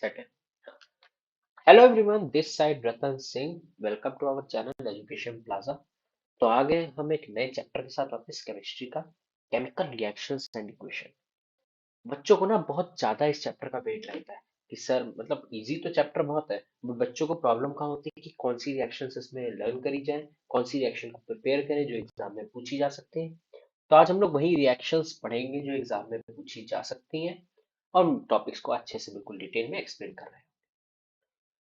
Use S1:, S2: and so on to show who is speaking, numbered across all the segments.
S1: Set है। Hello everyone, this side Ratan Singh. Welcome to our channel education plaza. तो आ गए हम एक नए चैप्टर के साथ वापस, केमिस्ट्री का केमिकल रिएक्शंस एंड इक्वेशन। बच्चों को ना बहुत ज्यादा इस चैप्टर का वेट रहता है कि सर मतलब इजी तो चैप्टर बहुत है, बट बच्चों को प्रॉब्लम कहाँ होती है कि कौन सी रिएक्शंस इसमें लर्न करी जाए, कौन सी रिएक्शन को प्रिपेयर करें जो एग्जाम में पूछी जा सकती है। तो आज हम लोग वही रिएक्शंस पढ़ेंगे जो एग्जाम में पूछी जा सकती हैं, और टॉपिक्स को अच्छे से बिल्कुल डिटेल में एक्सप्लेन कर रहे हैं।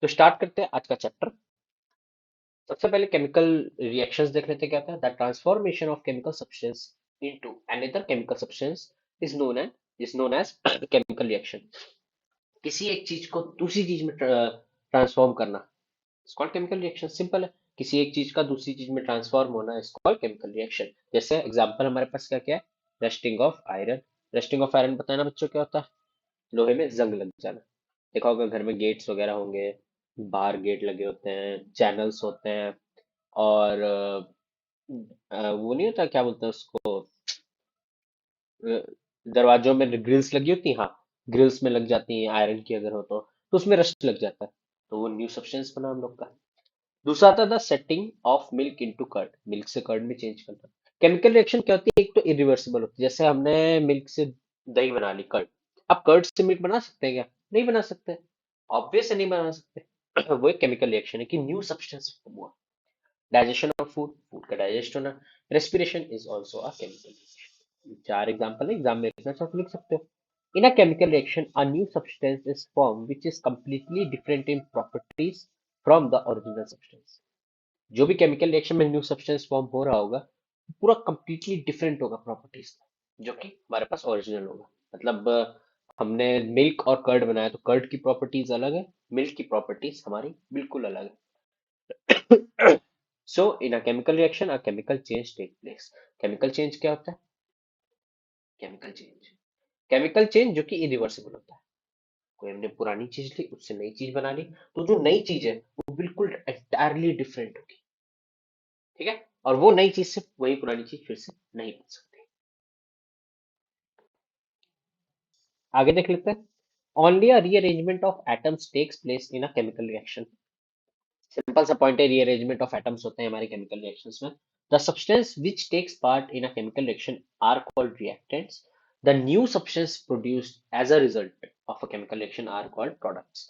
S1: तो स्टार्ट करते हैं आज का चैप्टर। सबसे पहले केमिकल रिएक्शंस देख लेते हैं क्या होता है। The transformation of chemical substance into another chemical substance is known as chemical reaction. किसी एक चीज को दूसरी चीज में ट्रांसफॉर्म करना is called chemical reaction. Simple है, किसी एक चीज का दूसरी चीज में ट्रांसफॉर्म होना इज कॉल्ड केमिकल रिएक्शन। जैसे एग्जांपल हमारे पास क्या क्या है, rusting of iron. Rusting of iron बताना बच्चों क्या होता है, लोहे में जंग लग जाना। देखा होगा घर में गेट्स वगैरह होंगे, बाहर गेट लगे होते हैं, चैनल्स होते हैं, और वो नहीं होता, क्या बोलते हैं उसको, अ, दरवाजों में ग्रिल्स लगी होती हैं, हाँ, ग्रिल्स में लग जाती हैं आयरन की अगर हो तो उसमें रस्ट लग जाता है, तो वो न्यू सब्सटेंस बना हम लोग का। दूसरा आता था setting of milk into curd, milk से कर्ड में चेंज करना। केमिकल रिएक्शन क्या होती है, एक तो इरिवर्सिबल होती है, जैसे हमने मिल्क से दही बना ली, कर्ड। आप कर्ड से मिल्क बना सकते हैं क्या? नहीं बना सकते, ऑब्वियस नहीं बना सकते। वो एक केमिकल रिएक्शन है कि न्यू सब्सटेंस हुआ। डाइजेशन ऑफ फूड, फूड का डाइजेस्ट होना। Respiration is also a chemical reaction. चार एग्जाम्पल है, एग्जाम में लिखना चाहो तो लिख सकते हो। In a chemical reaction a new substance is form which is completely different in properties from the original substance. जो भी केमिकल रिएक्शन में न्यू सब्सटेंस फॉर्म हो रहा होगा, पूरा कंप्लीटली डिफरेंट होगा प्रॉपर्टीज, जो कि हमारे पास ओरिजिनल होगा। मतलब हमने मिल्क और कर्ड बनाया तो कर्ड की प्रॉपर्टीज अलग है, मिल्क की प्रॉपर्टीज हमारी बिल्कुल अलग है। So in a chemical reaction a chemical change take place. Chemical change क्या होता है? केमिकल चेंज जो कि इरिवर्सिबल होता है। कोई हमने पुरानी चीज ली, उससे नई चीज बना ली, तो जो नई चीज है वो बिल्कुल एंटायरली डिफरेंट होगी। ठीक है, और वो नई चीज से वही पुरानी चीज फिर से नहीं बन सकती। आगे देख लेते हैं। Only a rearrangement of atoms takes place in a chemical reaction. Simple सा पॉइंट है, रीअरेंजमेंट ऑफ एटम्स होते हैं हमारे केमिकल रिएक्शंस में। The substance which takes part in a chemical reaction are called reactants. The new substance produced as a result of a chemical reaction are called products.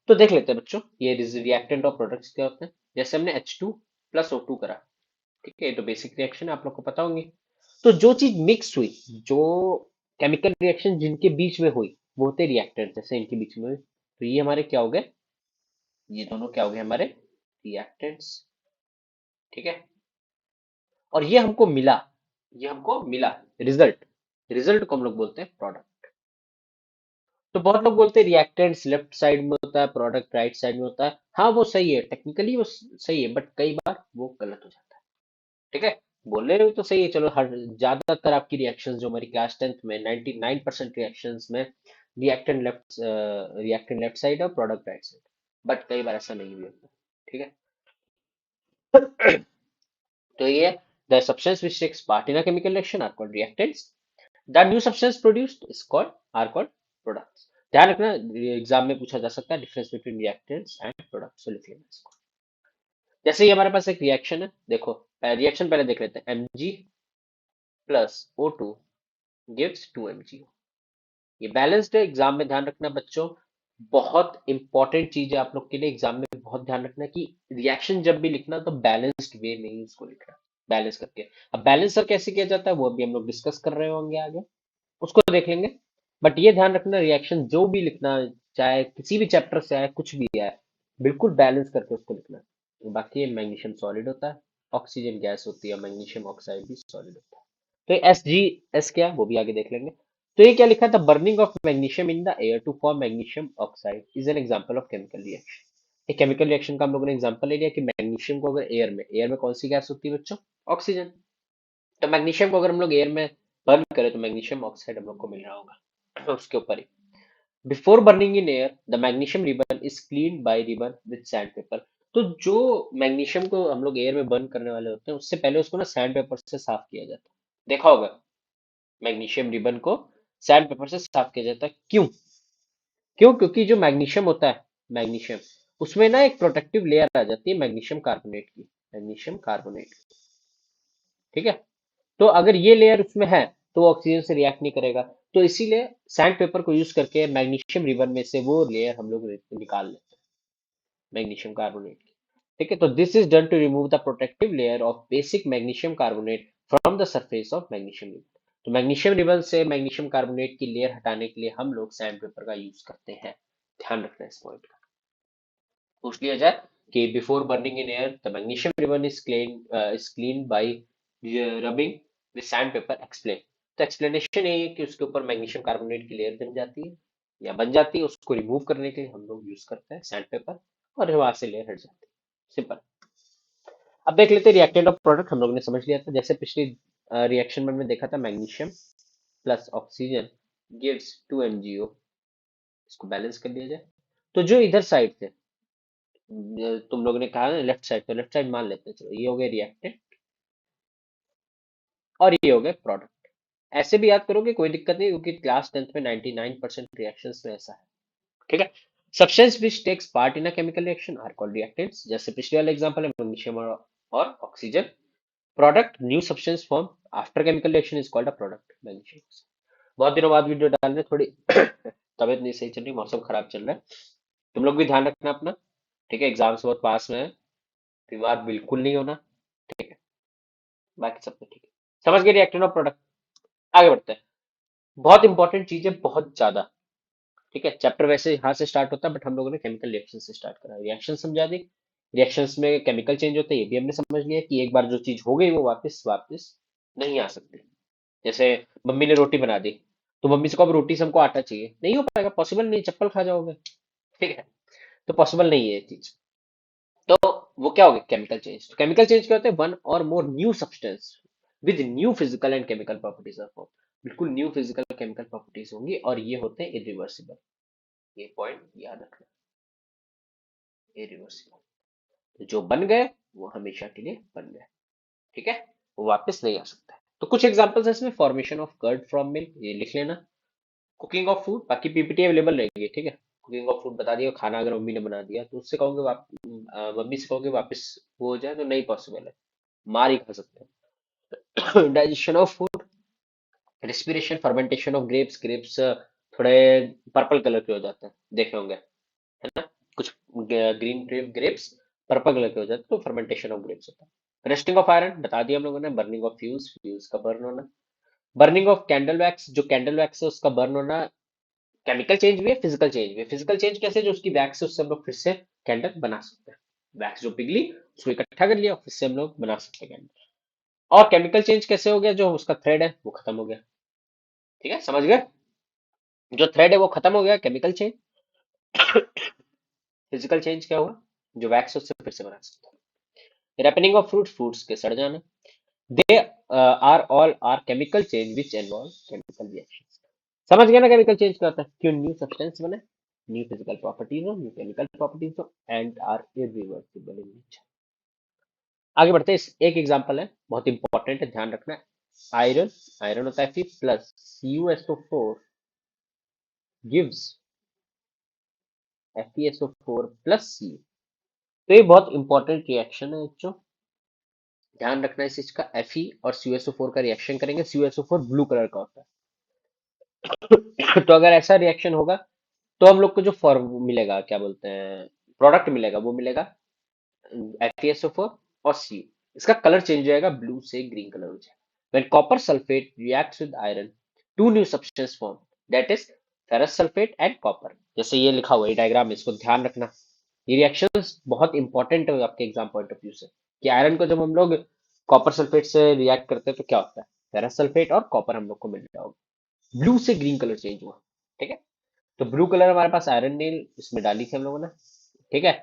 S1: तो देख लेते हैं बच्चों, ये रिएक्टेंट और प्रोडक्ट्स क्या होते हैं। जैसे हमने H2 प्लस O2 करा, ठीक है, ये तो बेसिक रिएक्शन है, आप लोग को पता होंगे। तो जो चीज मिक्स हुई, जो केमिकल रिएक्शन जिनके बीच में हुई, वो होते रिएक्टेंट। जैसे इनके बीच में हुई, तो ये हमारे क्या हो गए, ये दोनों क्या हो गए हमारे रिएक्टेंट्स। ठीक है, और ये हमको मिला रिजल्ट। रिजल्ट को हम लोग बोलते हैं प्रोडक्ट। तो बहुत लोग बोलते हैं रिएक्टेंट्स लेफ्ट साइड में होता है, प्रोडक्ट राइट साइड में होता है। हाँ वो सही है, टेक्निकली वो सही है, बट कई बार वो गलत हो जाता है। ठीक है, बोल रहे हो तो सही है, चलो हर ज्यादातर आपकी रिएक्शंस जो हमारी क्लास 10th में 99% रिएक्शंस में रिएक्टेंट लेफ्ट साइड और प्रोडक्ट राइट साइड, बट कई बार ऐसा नहीं भी होता। ठीक है, तो ये the substance which takes part in a chemical reaction are called reactants. The new substance produced is called are called products. ध्यान रखना, एग्जाम में पूछा जा सकता है difference between reactants and products, तो लिख लेना इसको। जैसे ही हमारे पास एक रिएक्शन है, देखो रिएक्शन पहले देख लेते हैं। Mg plus O2 gives 2MgO। ये बैलेंस्ड है, एग्जाम में ध्यान रखना बच्चों, बहुत इंपॉर्टेंट चीज है आप लोग के लिए। एग्जाम में बहुत ध्यान रखना कि रिएक्शन जब भी लिखना तो बैलेंस्ड वे में ही उसको लिखना, बैलेंस करके। अब बैलेंसर कैसे किया जाता है वो अभी हम लोग डिस्कस कर रहे होंगे आगे, उसको देख लेंगे। बट ये ध्यान रखना, रिएक्शन जो भी लिखना, चाहे किसी भी चैप्टर से आए, कुछ भी आए, बिल्कुल बैलेंस करके उसको लिखना। बाकी ये मैग्नीशियम सॉलिड होता है, ऑक्सीजन गैस होती है, मैग्नीशियम ऑक्साइड भी सॉलिड होता है। तो Sg क्या है वो भी आगे देख लेंगे। तो ये क्या लिखा था, burning of magnesium in the air to form magnesium oxide is an example of chemical reaction. एक केमिकल रिएक्शन का हम लोगों ने एग्जांपल ले लिया कि मैग्नीशियम को अगर एयर में कौन सी गैस होती है बच्चों, ऑक्सीजन। तो मैग्नीशियम को अगर हम लोग एयर में बर्न करें तो मैग्नीशियम ऑक्साइड हम लोग को मिल रहा होगा उसके ऊपर ही। Before burning in air the magnesium ribbon is clean by ribbon with sand paper. तो जो मैग्नीशियम को हम लोग एयर में बर्न करने वाले होते हैं, उससे पहले उसको ना सैंड पेपर से साफ किया जाता है। देखा होगा, मैग्नीशियम रिबन को सैंड पेपर से साफ किया जाता है, क्यों? क्यों? क्योंकि जो मैग्नीशियम होता है, मैग्नीशियम, उसमें ना एक प्रोटेक्टिव लेयर आ जाती है मैग्नीशियम कार्बोनेट की, मैग्नीशियम कार्बोनेट, ठीक है। तो अगर ये लेयर उसमें है तो वो ऑक्सीजन से रिएक्ट नहीं करेगा। तो इसीलिए सैंड पेपर को यूज करके मैग्नीशियम रिवर में से वो लेयर हम लोग निकाल लेते हैं, मैग्नीशियम कार्बोनेट की। ठीक है, तो this is done to remove the protective layer of basic magnesium carbonate from the surface of magnesium ribbon. तो मैग्नीशियम रिबन से मैग्नीशियम कार्बोनेट की लेयर हटाने के लिए हम लोग सैंड पेपर का यूज करते हैं। ध्यान रखना इस पॉइंट का। पूछ लिया जाए कि before burning in air the magnesium ribbon is clean bye rubbing with sand paper, explain. तो एक्सप्लेनेशन यही है कि उसके ऊपर मैग्नीशियम कार्बोनेट की लेयर जम जाती है या बन जाती है, उसको रिमूव करने के लिए हम लोग यूज करते हैं सैंड पेपर, और वहां से लेयर हट जाती है। सिंपल। अब देख लेते हैं रिएक्टेंट ऑफ प्रोडक्ट। हम लोग ने समझ लिया था, जैसे पिछली रिएक्शन में देखा था, magnesium plus oxygen gives 2 MgO। इसको बैलेंस कर लिया जाए। तो जो इधर साइड थे, तुम लोगों ने कहा ना लेफ्ट साइड, तो लेफ्ट साइड मान लेते हैं, चलो ये हो गए रिएक्टेंट और ये हो गए प्रोडक्ट। ऐसे भी याद करोगे कोई दिक्कत नहीं, क्योंकि क्लास 10th में 99% रिएक्शंस में ऐसा है। ठीक है। Substance which takes part in a chemical reaction are called reactants. जैसे पिछले वाला एग्जांपल है मैग्नीशियम और oxygen. Product new substance form after chemical reaction is called a product, magnesium. बहुत दिनों बाद वीडियो डाल रहे, थोड़ी तबीयत नहीं सही चल रही, मौसम खराब चल रहा है। तुम लोग भी ध्यान रखना अपना। ठीक है, एग्जाम्स बहुत पास में है, बीमार बिल्कुल नहीं होना। ठीक है, बाकी सब तो ठीक है। समझ गए रिएक्टेंट ऑफ प्रोडक्ट। आगे बढ़ते हैं। बहुत इंपॉर्टेंट चीज है, बहुत ज्यादा। ठीक है, चैप्टर वैसे यहाँ से स्टार्ट होता है, बट हम लोगों ने केमिकल रिएक्शन से स्टार्ट करा। रिएक्शन समझा दी, रिएक्शंस में केमिकल चेंज होता है, ये भी हमने समझ लिया कि एक बार जो चीज हो गई वो वापस वापस नहीं आ सकती। जैसे मम्मी ने रोटी बना दी, तो मम्मी से कहो रोटी से हमको आटा चाहिए, नहीं हो पाएगा, पॉसिबल नहीं, चप्पल खा जाओगे। ठीक है, तो पॉसिबल नहीं है ये चीज। तो वो क्या हो गया, केमिकल चेंज। तो केमिकल चेंज क्या होता है, वन और more new substance with new physical and chemical properties of form. बिल्कुल न्यू फिजिकल केमिकल प्रॉपर्टीज होंगी और ये होते हैं इरिवर्सिबल। ये पॉइंट याद रखना, इरिवर्सिबल। तो जो बन गए वो हमेशा के लिए बन गए। ठीक है, वो वापस नहीं आ सकता है। तो कुछ एग्जांपल्स है इसमें, formation of curd from milk, ये लिख लेना। कुकिंग ऑफ फूड, बाकी पीपीटी अवेलेबल रहेगी। ठीक है, कुकिंग ऑफ फूड बता दिया, खाना अगर मम्मी ने बना दिया तो उससे कहोगे मम्मी से कहोगे वापस वो हो जाए, तो नहीं पॉसिबल है, मार ही खा सकते हैं। Digestion of food, respiration, fermentation of grapes, grapes थोड़े पर्पल कलर के हो जाते हैं, देखे होंगे, है ना। कुछ ग्रीन ग्रेप्स पर्पल कलर के हो जाते हैं, तो फर्मेंटेशन ऑफ ग्रेप्स होता है। रेस्टिंग ऑफ आयरन बता दिया हम लोगों ने। बर्निंग ऑफ फ्यूज, फ्यूज का बर्न होना। बर्निंग ऑफ कैंडल वैक्स, जो कैंडल वैक्स है उसका बर्न होना। केमिकल चेंज भी है, फिजिकल चेंज भी है। फिजिकल चेंज कैसे, जो उसकी वैक्स है उससे हम लोग फिर से कैंडल बना सकते हैं। वैक्स जो पिघली उसको इकट्ठा कर लिया, फिर से हम लोग बना सकते हैं कैंडल। और केमिकल चेंज कैसे हो गया, जो उसका थ्रेड है वो खत्म हो गया। ठीक है, समझ गए, जो थ्रेड है वो खत्म हो गया, केमिकल चेंज। फिजिकल चेंज क्या हुआ, जो वैक्स है उससे फिर से बना सकते हैं। रैपनिंग ऑफ फ्रूट, फ्रूट्स के सड़ जाना। They are all are chemical change which involve chemical reaction. समझ गया ना केमिकल चेंज क्या होता है, क्यों न्यू सब्सटेंस बने, न्यू फिजिकल प्रॉपर्टीज हो, न्यू केमिकल प्रॉपर्टीज हो, and are irreversible in nature. आगे बढ़ते हैं, एक एग्जांपल है बहुत इंपॉर्टेंट है, ध्यान रखना है। आयरन, आयरन होता है Fe plus CuSO4 gives FeSO4 plus Cu। तो ये बहुत इंपॉर्टेंट रिएक्शन है बच्चों, ध्यान रखना है इस चीज का। Fe और CuSO4 का रिएक्शन करेंगे, CuSO4 ब्लू कलर का होता है। तो अगर ऐसा रिएक्शन होगा तो हम लोग को जो फॉर्म मिलेगा, क्या बोलते हैं, प्रोडक्ट मिलेगा, वो मिलेगा FeSO4 और Cu। इसका कलर चेंज हो जाएगा, ब्लू से ग्रीन कलर हो जाएगा। When copper sulfate reacts with iron, two new substances form, that is ferrous sulfate and copper। जैसे ये लिखा हुआ है डायग्राम में, इसको ध्यान रखना। ये रिएक्शंस बहुत इंपॉर्टेंट है आपके एग्जाम पॉइंट ऑफ व्यू से, कि आयरन को जब हम लोग कॉपर सल्फेट से रिएक्ट करते हैं तो क्या होता है, फेरस सल्फेट और कॉपर हम लोग को मिल रहा होगा। ब्लू से ग्रीन कलर चेंज हुआ। ठीक है, तो ब्लू कलर हमारे पास आयरन ने इसमें डाली थी हम लोगों ने। ठीक है,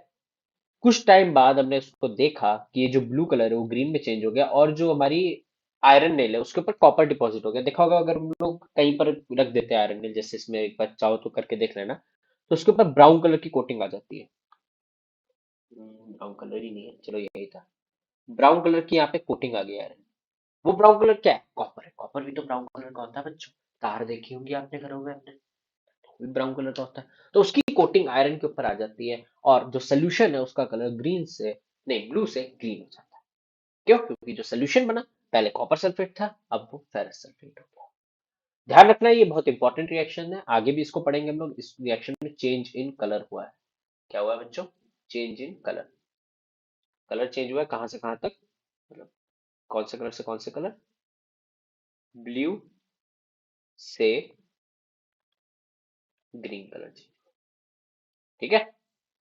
S1: कुछ टाइम बाद हमने उसको देखा कि ये जो ब्लू कलर है वो ग्रीन में चेंज हो गया, और जो हमारी आयरन नेल है उसके ऊपर कॉपर डिपॉजिट हो गया। देखा होगा अगर हम लोग कहीं पर रख देते हैं आयरन नेल, जैसे इसमें एक बार चाहो तो करके देख लेना, तो उसके ऊपर ब्राउन कलर की कोटिंग आ जाती है। ब्राउन कलर ही नहीं है, चलो यही था, ब्राउन कलर की यहाँ पे कोटिंग आ गई आयरन। वो ब्राउन कलर क्या है, कॉपर है। कॉपर भी तो ब्राउन कलर का होता है बच्चों, तार देखी होंगी आपने घरों में अपने। ब्राउन कलर का होता है, तो उसकी कोटिंग आयरन के ऊपर आ जाती है और जो सोल्यूशन है उसका कलर ग्रीन से नहीं ब्लू से ग्रीन हो जाता है। क्यों? क्योंकि जो सोल्यूशन बना पहले कॉपर सल्फेट था, अब वो फेरस सल्फेट हो गया। ध्यान रखना ये बहुत इंपॉर्टेंट रिएक्शन है, आगे भी इसको पढ़ेंगे हम लोग। इस रिएक्शन में चेंज इन कलर हुआ है। क्या हुआ है बच्चों? Change in colour. Colour change हुआ है कहां से कहां तक? मतलब कौन से कलर से कौन से कलर? ब्लू से ग्रीन कलर चेंज। ठीक है,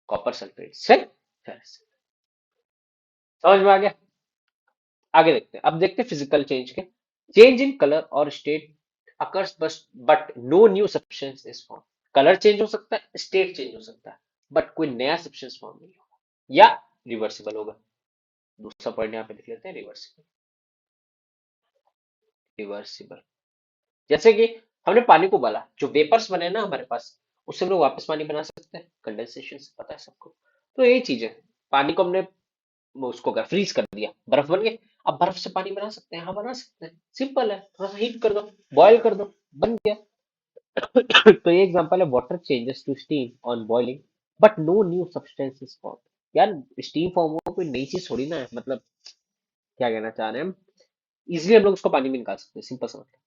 S1: कॉपर सल्फेट से फेरस। समझ में आ गया? आगे देखते हैं, अब देखते हैं फिजिकल चेंज के। चेंज इन कलर और state occurs but no new substance is form. Colour change हो सकता है, स्टेट चेंज हो सकता है, बट कोई नया सब्सटेंस फॉर्म नहीं होगा या रिवर्सिबल होगा। दूसरा पॉइंट यहाँ पे लिख लेते हैं, रिवर्सिबल। रिवर्सिबल जैसे कि हमने पानी को उबाला, जो वेपर्स बने ना हमारे पास, उससे हम लोग वापस पानी बना सकते हैं, कंडेंसेशन से, पता है सबको। तो यही चीज है, पानी को हमने उसको क्या फ्रीज कर दिया, बर्फ बन गई। अब बर्फ से पानी बना सकते हैं? हाँ बना सकते हैं, सिंपल है, थोड़ा सा हीट कर दो, बॉयल कर दो, बन गया। तो ये एग्जांपल है, water changes to steam on boiling but no new substance is form. यार स्टीम फॉर्म हुआ, कोई नई चीज थोड़ी ना है, मतलब क्या कहना चाह रहे हैं हम, इजिली हम लोग उसको पानी में निकाल सकते हैं, सिंपल समझ लो।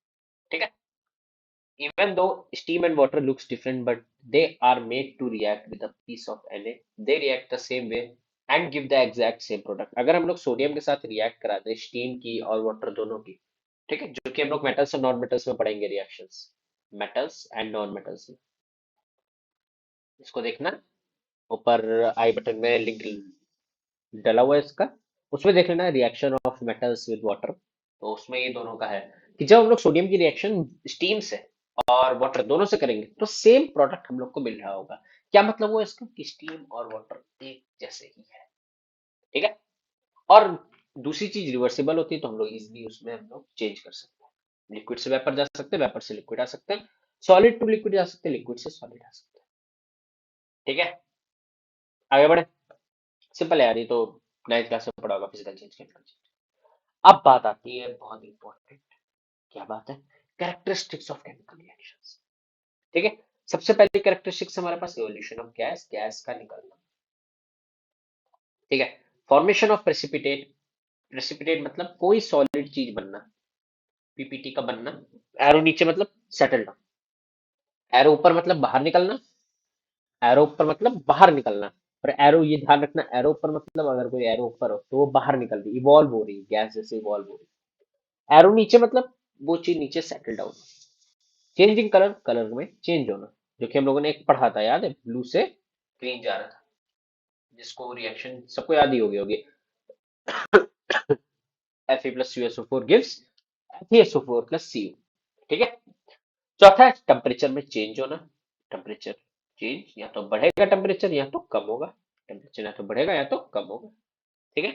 S1: ठीक है, even though steam and water looks different but they are made to react with a piece of Na, they react the same way and give the exact same product। अगर हम लोग सोडियम के साथ react कराते हैं, steam की और water दोनों की, ठीक है, जो कि हम लोग मेटल्स और नॉन मेटल्स में पढ़ेंगे reactions, metals and non metals में, इसको देखना, ऊपर आई बटन में लिंक डला हुआ है इसका, उसमें देख लेना reaction of metals with water. तो उसमें ये दोनों का है कि जब हम लोग सोडियम की रिएक्शन स्टीम से और वाटर दोनों से करेंगे तो सेम प्रोडक्ट हम लोग को मिल रहा होगा। क्या मतलब हुआ इसका? कि स्टीम और वाटर एक जैसे ही है। ठीक है, और दूसरी चीज रिवर्सिबल होती है, तो हम लोग इजिली उसमें हम लोग चेंज कर सकते हैं, लिक्विड से वेपर जा सकते हैं, वेपर से लिक्विड आ सकते हैं, सॉलिड टू लिक्विड जा सकते हैं, लिक्विड से सॉलिड आ सकते हैं। ठीक है, आगे बढ़े। सिंपल है यार, ये तो 9th क्लास में पढ़ा होगा, फिजिकल चेंज, केमिकल चेंज। अब बात आती है बहुत इंपॉर्टेंट, क्या बात है? Characteristics of chemical reactions. ठीक है, सबसे पहले कैरेक्टरिस्टिक्स हमारे पास इवोल्यूशन ऑफ गैस, गैस का निकलना। ठीक है, फॉर्मेशन ऑफ प्रेसिपिटेट, प्रेसिपिटेट मतलब कोई सॉलिड चीज बनना, पीपीटी का बनना। एरो नीचे मतलब सेटल डाउन, एरो ऊपर मतलब बाहर निकलना, एरो ऊपर मतलब बाहर निकलना। और एरो, ये ध्यान रखना, एरो ऊपर मतलब अगर कोई एरो ऊपर हो तो वो बाहर निकल रही, इवॉल्व हो रही, गैस जैसे इवॉल्व हो रही। एरो नीचे मतलब वो चीज नीचे settle down. Changing colour, colour में चेंज होना, जो कि हम लोगों ने एक पढ़ा था, याद है, ब्लू से ग्रीन जा रहा था, जिसको रिएक्शन सबको याद ही होगी Fe plus CuSO4 gives FeSO4 plus Cu। ठीक है, चौथा है टेम्परेचर में चेंज होना। टेम्परेचर चेंज, या तो बढ़ेगा टेम्परेचर या तो कम होगा, टेम्परेचर या तो बढ़ेगा या तो कम होगा। ठीक है,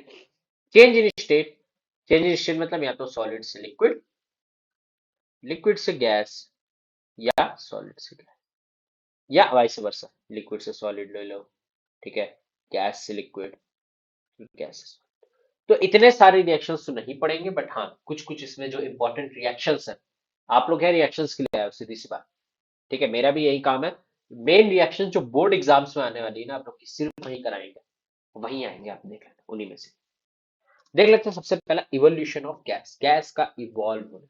S1: change in state, change in state मतलब या तो सॉलिड से लिक्विड, लिक्विड से गैस, या सॉलिड से गैस, या वाइस वर्सा, लिक्विड से सॉलिड ले लो, ठीक है, गैस से लिक्विड, गैस से। तो इतने सारे रिएक्शंस तो नहीं पढ़ेंगे, बट हाँ कुछ कुछ इसमें जो इंपॉर्टेंट रिएक्शंस है, आप लोग है रिएक्शंस के लिए आए हो, सीधी सी बात। ठीक है, मेरा भी यही काम है, मेन रिएक्शन जो बोर्ड एग्जाम्स में आने वाली है ना, आप लोग की सिर्फ वही कराएंगे, वही आएंगे, आप देख लेना उन्हीं में से। देख लेते हैं सबसे पहला, इवोल्यूशन ऑफ गैस, गैस का इवॉल्व होना।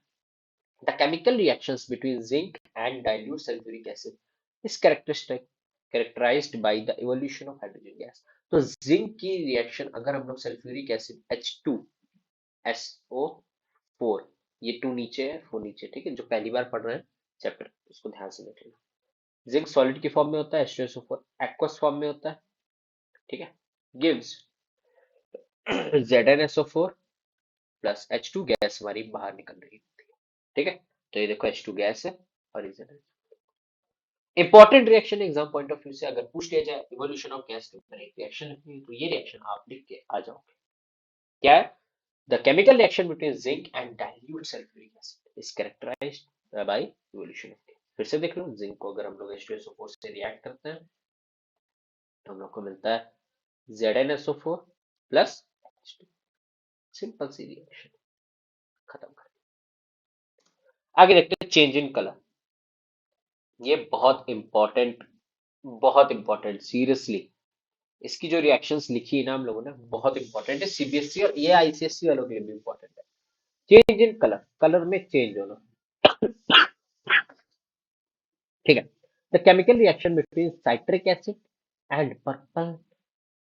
S1: The chemical reactions between zinc and dilute sulphuric acid is characteristic characterized by the evolution of hydrogen gas। तो जिंक की रिएक्शन, अगर हम लोग सल्फ्यूरिक एसिड H2SO4, ये 2 नीचे है, 4 नीचे, ठीक है, जो पहली बार पढ़ रहे हैं चैप्टर उसको ध्यान से देख लेना। जिंक सॉलिड की फॉर्म में होता है, H2SO4 एक्वस फॉर्म में होता है, ठीक है, gives ZnSO4 plus H2, gas हमारी बाहर निकल रही होती है। ठीक है, तो ये देखो H2 गैस है और ये ZN। Important reaction exam point of view से अगर पूछ लिया जाए इवोल्यूशन ऑफ गैस के ऊपर एक रिएक्शन लिखनी है, तो ये रिएक्शन आप लिख के आ जाओगे। क्या है? The chemical reaction between zinc and dilute sulphuric acid is characterised by evolution of gas. फिर से देख लो, जिंक को अगर हम लोग H2SO4 से रिएक्ट करते हैं तो हम लोग को मिलता है ZnSO4 प्लस H2। सिंपल सी रिएक्शन, खत्म कर। आगे देखते हैं चेंज इन कलर। ये बहुत इंपॉर्टेंट सीरियसली। इसकी जो रिएक्शंस लिखी है ना हम लोगों ने, बहुत इंपॉर्टेंट है, सीबीएसई और ये आईसीएसई वालों के लिए भी इंपॉर्टेंट है। चेंज इन कलर, कलर में चेंज होना। ठीक है। The chemical reaction between citric acid and purple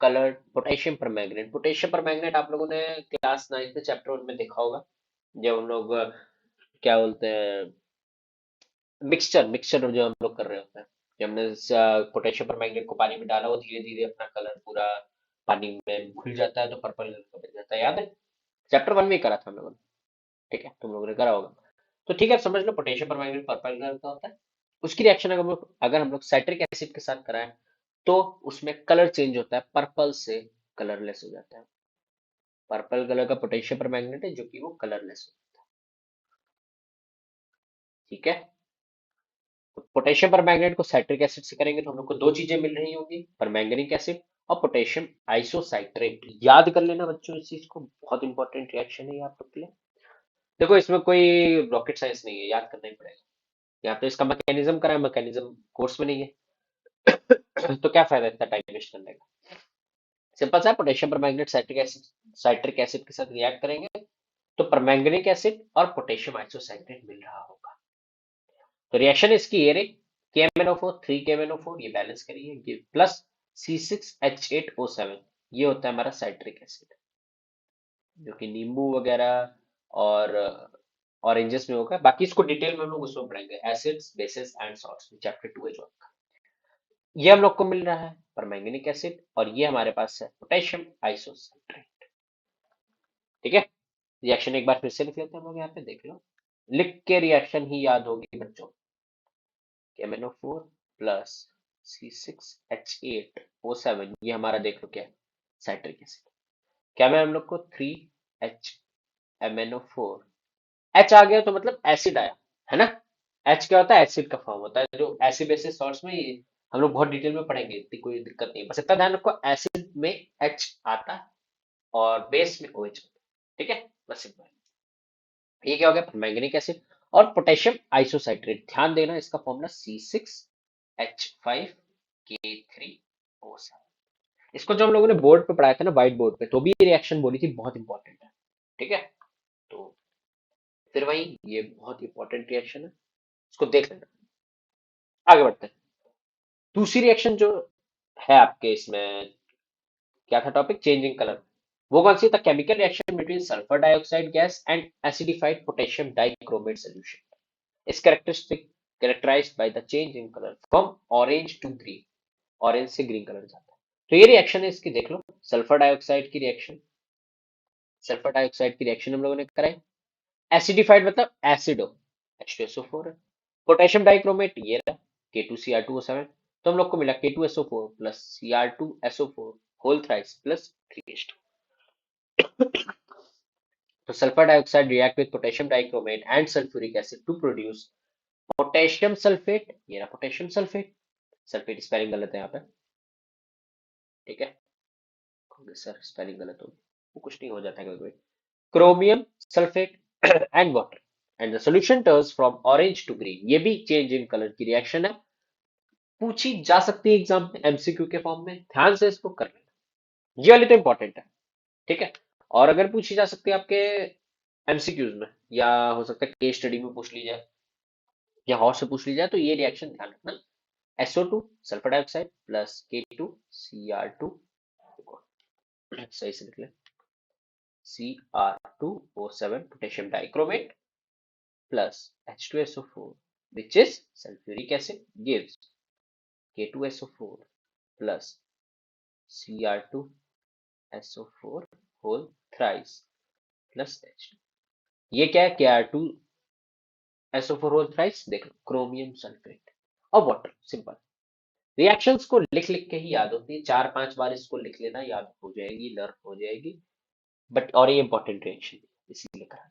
S1: coloured potassium permanganate. Potassium permanganate आप लोगों ने क्लास 9 में चैप्टर 1 में देखा होगा, जब हम लोग क्या बोलते हैं, मिक्सचर मिक्सचर जो हम लोग कर रहे होते हैं, जब हमने पोटेशियम परमैंगनेट को पानी में डाला, वो धीरे धीरे अपना कलर पूरा पानी में घुल जाता है तो पर्पल कलर का बन जाता है, याद है? चैप्टर 1 में ही करा था हम लोगों ने। ठीक है, तुम लोगों ने करा होगा। तो ठीक है, अब समझ लो पोटेशियम परमैंगनेट पर्पल कलर का होता है। उसकी रिएक्शन अगर हम लोग साइट्रिक एसिड के साथ कराएं तो उसमें कलर चेंज होता है, पर्पल से कलरलेस हो जाता है। पर्पल कलर का पोटेशियम परमैंगनेट है जो कि वो कलरलेस हो। ठीक है। तो पोटेशियम परमैंगनेट को साइट्रिक एसिड से करेंगे तो हम लोग को दो चीजें मिल रही होंगी, परमैंगनिक एसिड और पोटेशियम आइसोसाइट्रेट। याद कर लेना बच्चों इस चीज को, बहुत इंपॉर्टेंट रिएक्शन है ये आप लोग के लिए। देखो इसमें कोई रॉकेट साइंस नहीं है, याद करना ही पड़ेगा। यहाँ पे इसका मैकेनिज्म करा है, मैकेनिज्म कोर्स में नहीं है। तो क्या फायदा इतना टाइम वेस्ट करने का। सिंपल सा, पोटेशियम परमैंगनेट साइट्रिक एसिड के साथ रिएक्ट करेंगे तो परमैंगनिक एसिड और पोटेशियम आइसोसाइट्रेट मिल रहा होगा। तो रिएक्शन इसकी ये रही, KMnO4 3 KMnO4, ये बैलेंस करिए, ये प्लस C6H8O7, ये होता है हमारा साइट्रिक एसिड, जो कि नींबू वगैरह और ऑरेंजेस में होगा। बाकी इसको डिटेल में हम लोग उसमें पढ़ेंगे, एसिड्स बेसिस एंड सॉल्ट्स में, चैप्टर 2 है जो आपका। ये हम लोग को मिल रहा है परमैंगनिक एसिड और ये हमारे पास है पोटेशियम आइसोसाइट्रेट। ठीक है। रिएक्शन एक बार फिर से लिख लेते हैं हम लोग, यहाँ पे देख लो, लिख के रिएक्शन ही याद होगी बच्चों। KMnO4 प्लस C6H8O7, ये हमारा देख लो क्या है, साइट्रिक एसिड। क्या में हम लोग को 3HMnO4, H आ गया तो मतलब एसिड आया, है ना? H क्या होता है, एसिड का फॉर्म होता है, जो एसिड बेसिस सॉल्ट्स में ये हम लोग बहुत डिटेल में पढ़ेंगे, इतनी कोई दिक्कत नहीं, बस इतना ध्यान रखो, एसिड में H आता है और बेस में OH होता है। ठीक है, बस इतना। ये क्या हो गया, मैंगनीक एसिड और पोटेशियम आइसोसाइट्रेट। ध्यान देना इसका फॉर्मूला C6H5K3O7। इसको जो हम लोगों ने बोर्ड पे पढ़ाया था ना, व्हाइट बोर्ड पे, तो भी ये रिएक्शन बोली थी, बहुत इंपॉर्टेंट है। ठीक है। तो फिर वही, ये बहुत इंपॉर्टेंट रिएक्शन है, इसको देख लेना। आगे बढ़ते हैं। दूसरी रिएक्शन जो है आपके इसमें, क्या था टॉपिक, चेंजिंग कलर। वो कौन सी था, chemical reaction between sulphur dioxide gas and acidified potassium dichromate solution is characterized by the change in color from orange to green। Orange से ग्रीन कलर जाता है। तो ये रिएक्शन है इसकी, देख लो, सल्फर डाइऑक्साइड की रिएक्शन। सल्फर डाइऑक्साइड की रिएक्शन हम लोगों ने कराई। एसिडिफाइड मतलब एसिड हो, H2SO4 है। पोटेशियम डाइक्रोमेट ये रहा, K2Cr2O7। तो हम लोग को मिला K2SO4 plus Cr2SO4 whole thrice plus 3H2। तो sulphur dioxide react with potassium dichromate and sulphuric acid to produce potassium sulphate. ये रहा पोटेशियम सल्फेट, सल्फेट स्पेलिंग गलत है यहाँ पे। ठीक है, सर स्पेलिंग गलत होगी, वो कुछ नहीं, हो जाता है कभी कभी। Chromium sulphate and water and the solution turns from orange to green. ये भी चेंज इन कलर की रिएक्शन है, पूछी जा सकती है एग्जाम में MCQ के फॉर्म में, ध्यान से इसको कर लेना, ये वाली तो इंपॉर्टेंट है। ठीक है। और अगर पूछी जा सकती है आपके MCQs में, या हो सकता है केस स्टडी में पूछ ली जाए, या हॉट से पूछ ली जाए, तो ये रिएक्शन ध्यान रखना। SO2 sulphur dioxide plus K2Cr2, सही से लिख ले, Cr2O7 potassium dichromate plus H2SO4, which is sulfuric acid, gives K2SO4 plus Cr2SO4 whole thrice plus H2। ये क्या है, Kr2SO4 whole thrice, देख लो, क्रोमियम सल्फेट और वाटर, सिंपल। रिएक्शंस को लिख लिख के ही याद होती है, 4-5 बार इसको लिख लेना, याद हो जाएगी, लर्न हो जाएगी। बट और ये इंपॉर्टेंट रिएक्शन इसीलिए करा।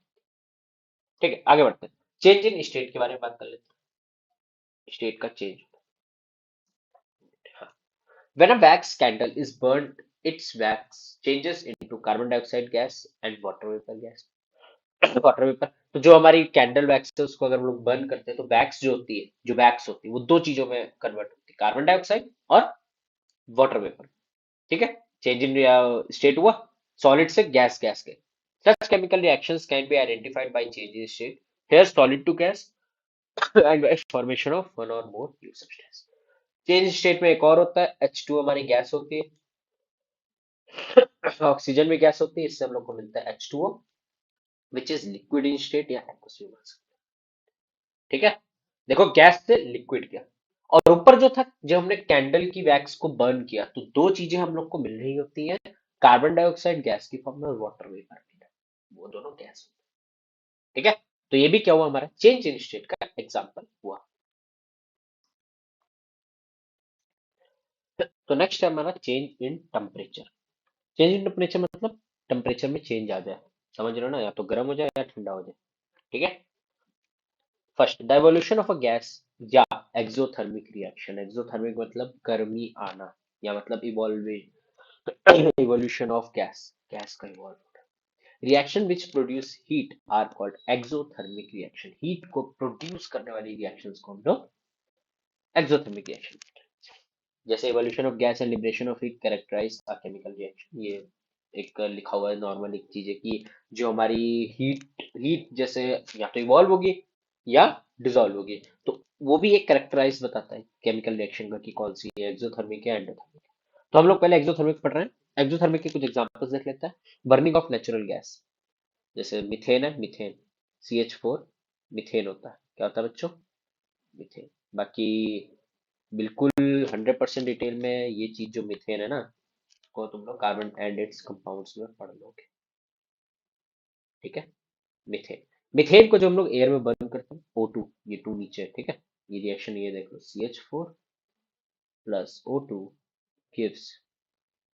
S1: ठीक है, आगे बढ़ते हैं। चेंज इन स्टेट के बारे में बात कर लेते हैं, स्टेट का चेंज। हाँ। When a wax candle is burnt, its wax changes into carbon dioxide gas and water vapor gas। Water vapour. तो जो हमारी कैंडल वैक्स है उसको अगर हम लोग बर्न करते हैं तो वैक्स जो होती है, जो वैक्स होती है वो दो चीजों में कन्वर्ट होती है, कार्बन डाइऑक्साइड और वाटर वेपर। ठीक है, चेंज इन स्टेट हुआ सॉलिड से गैस, गैस के। Such chemical reactions can be identified by change in state. Here, solid to gas and by formation of one or more new substance. Change state में एक और होता है, H2 हमारी gas होती है, ऑक्सीजन भी गैस होती है, इससे हम लोग को मिलता है H2O, which is liquid in state या aqueous भी बोल सकते हैं। ठीक है, देखो गैस से लिक्विड गया, और ऊपर जो था, जब हमने कैंडल की वैक्स को बर्न किया तो दो चीजें हम लोग को मिल रही होती हैं, कार्बन डाइऑक्साइड गैस की फॉर्म में और वाटर वेपर की, वो दोनों गैस। ठीक है, तो ये भी क्या हुआ, हमारा चेंज इन स्टेट का एग्जांपल हुआ। तो नेक्स्ट है हमारा change in temperature. Change in temperature मतलब टेम्परेचर में चेंज आ जाए, समझ रहे हो ना, या तो गर्म हो जाए या ठंडा हो जाए। ठीक है, first the evolution of a gas या एक्सोथर्मिक रिएक्शन। एक्सोथर्मिक मतलब गर्मी आना, या मतलब इवोल्यूशन ऑफ गैस, गैस का evolve. Reaction which produce heat are called exothermic reaction. Heat को प्रोड्यूस करने वाली रिएक्शंस को हम लोग एक्सोथर्मिक रिएक्शन। जैसे evolution of gas and liberation of heat characterise a chemical reaction, ये एक लिखा हुआ है नॉर्मल एक चीज है कि जो हमारी हीट हीट जैसे या तो इवॉल्व होगी या डिसॉल्व होगी, तो वो भी एक कैरेक्टराइज बताता है केमिकल रिएक्शन का कि कौन सी है, एक्सोथर्मिक या एंडोथर्मिक। तो हम लोग पहले एक्सोथर्मिक पढ़ रहे हैं, एक्सोथर्मिक के कुछ एग्जांपल्स देख लेते हैं। बर्निंग ऑफ नेचुरल गैस, जैसे मिथेन है, मिथेन CH4 मिथेन होता है, क्या होता है बच्चों, मिथेन। बाकी बिल्कुल 100% डिटेल में ये चीज जो मिथेन है ना, को तुम लोग कार्बन एंड इट्स कंपाउंड्स में पढ़ लोगे। ठीक है, मिथेन, मिथेन को जो हम लोग एयर में बर्न करते हैं, O2, ये टू नीचे है, ठीक है, ये रिएक्शन ये देख लो, CH4 plus O2 gives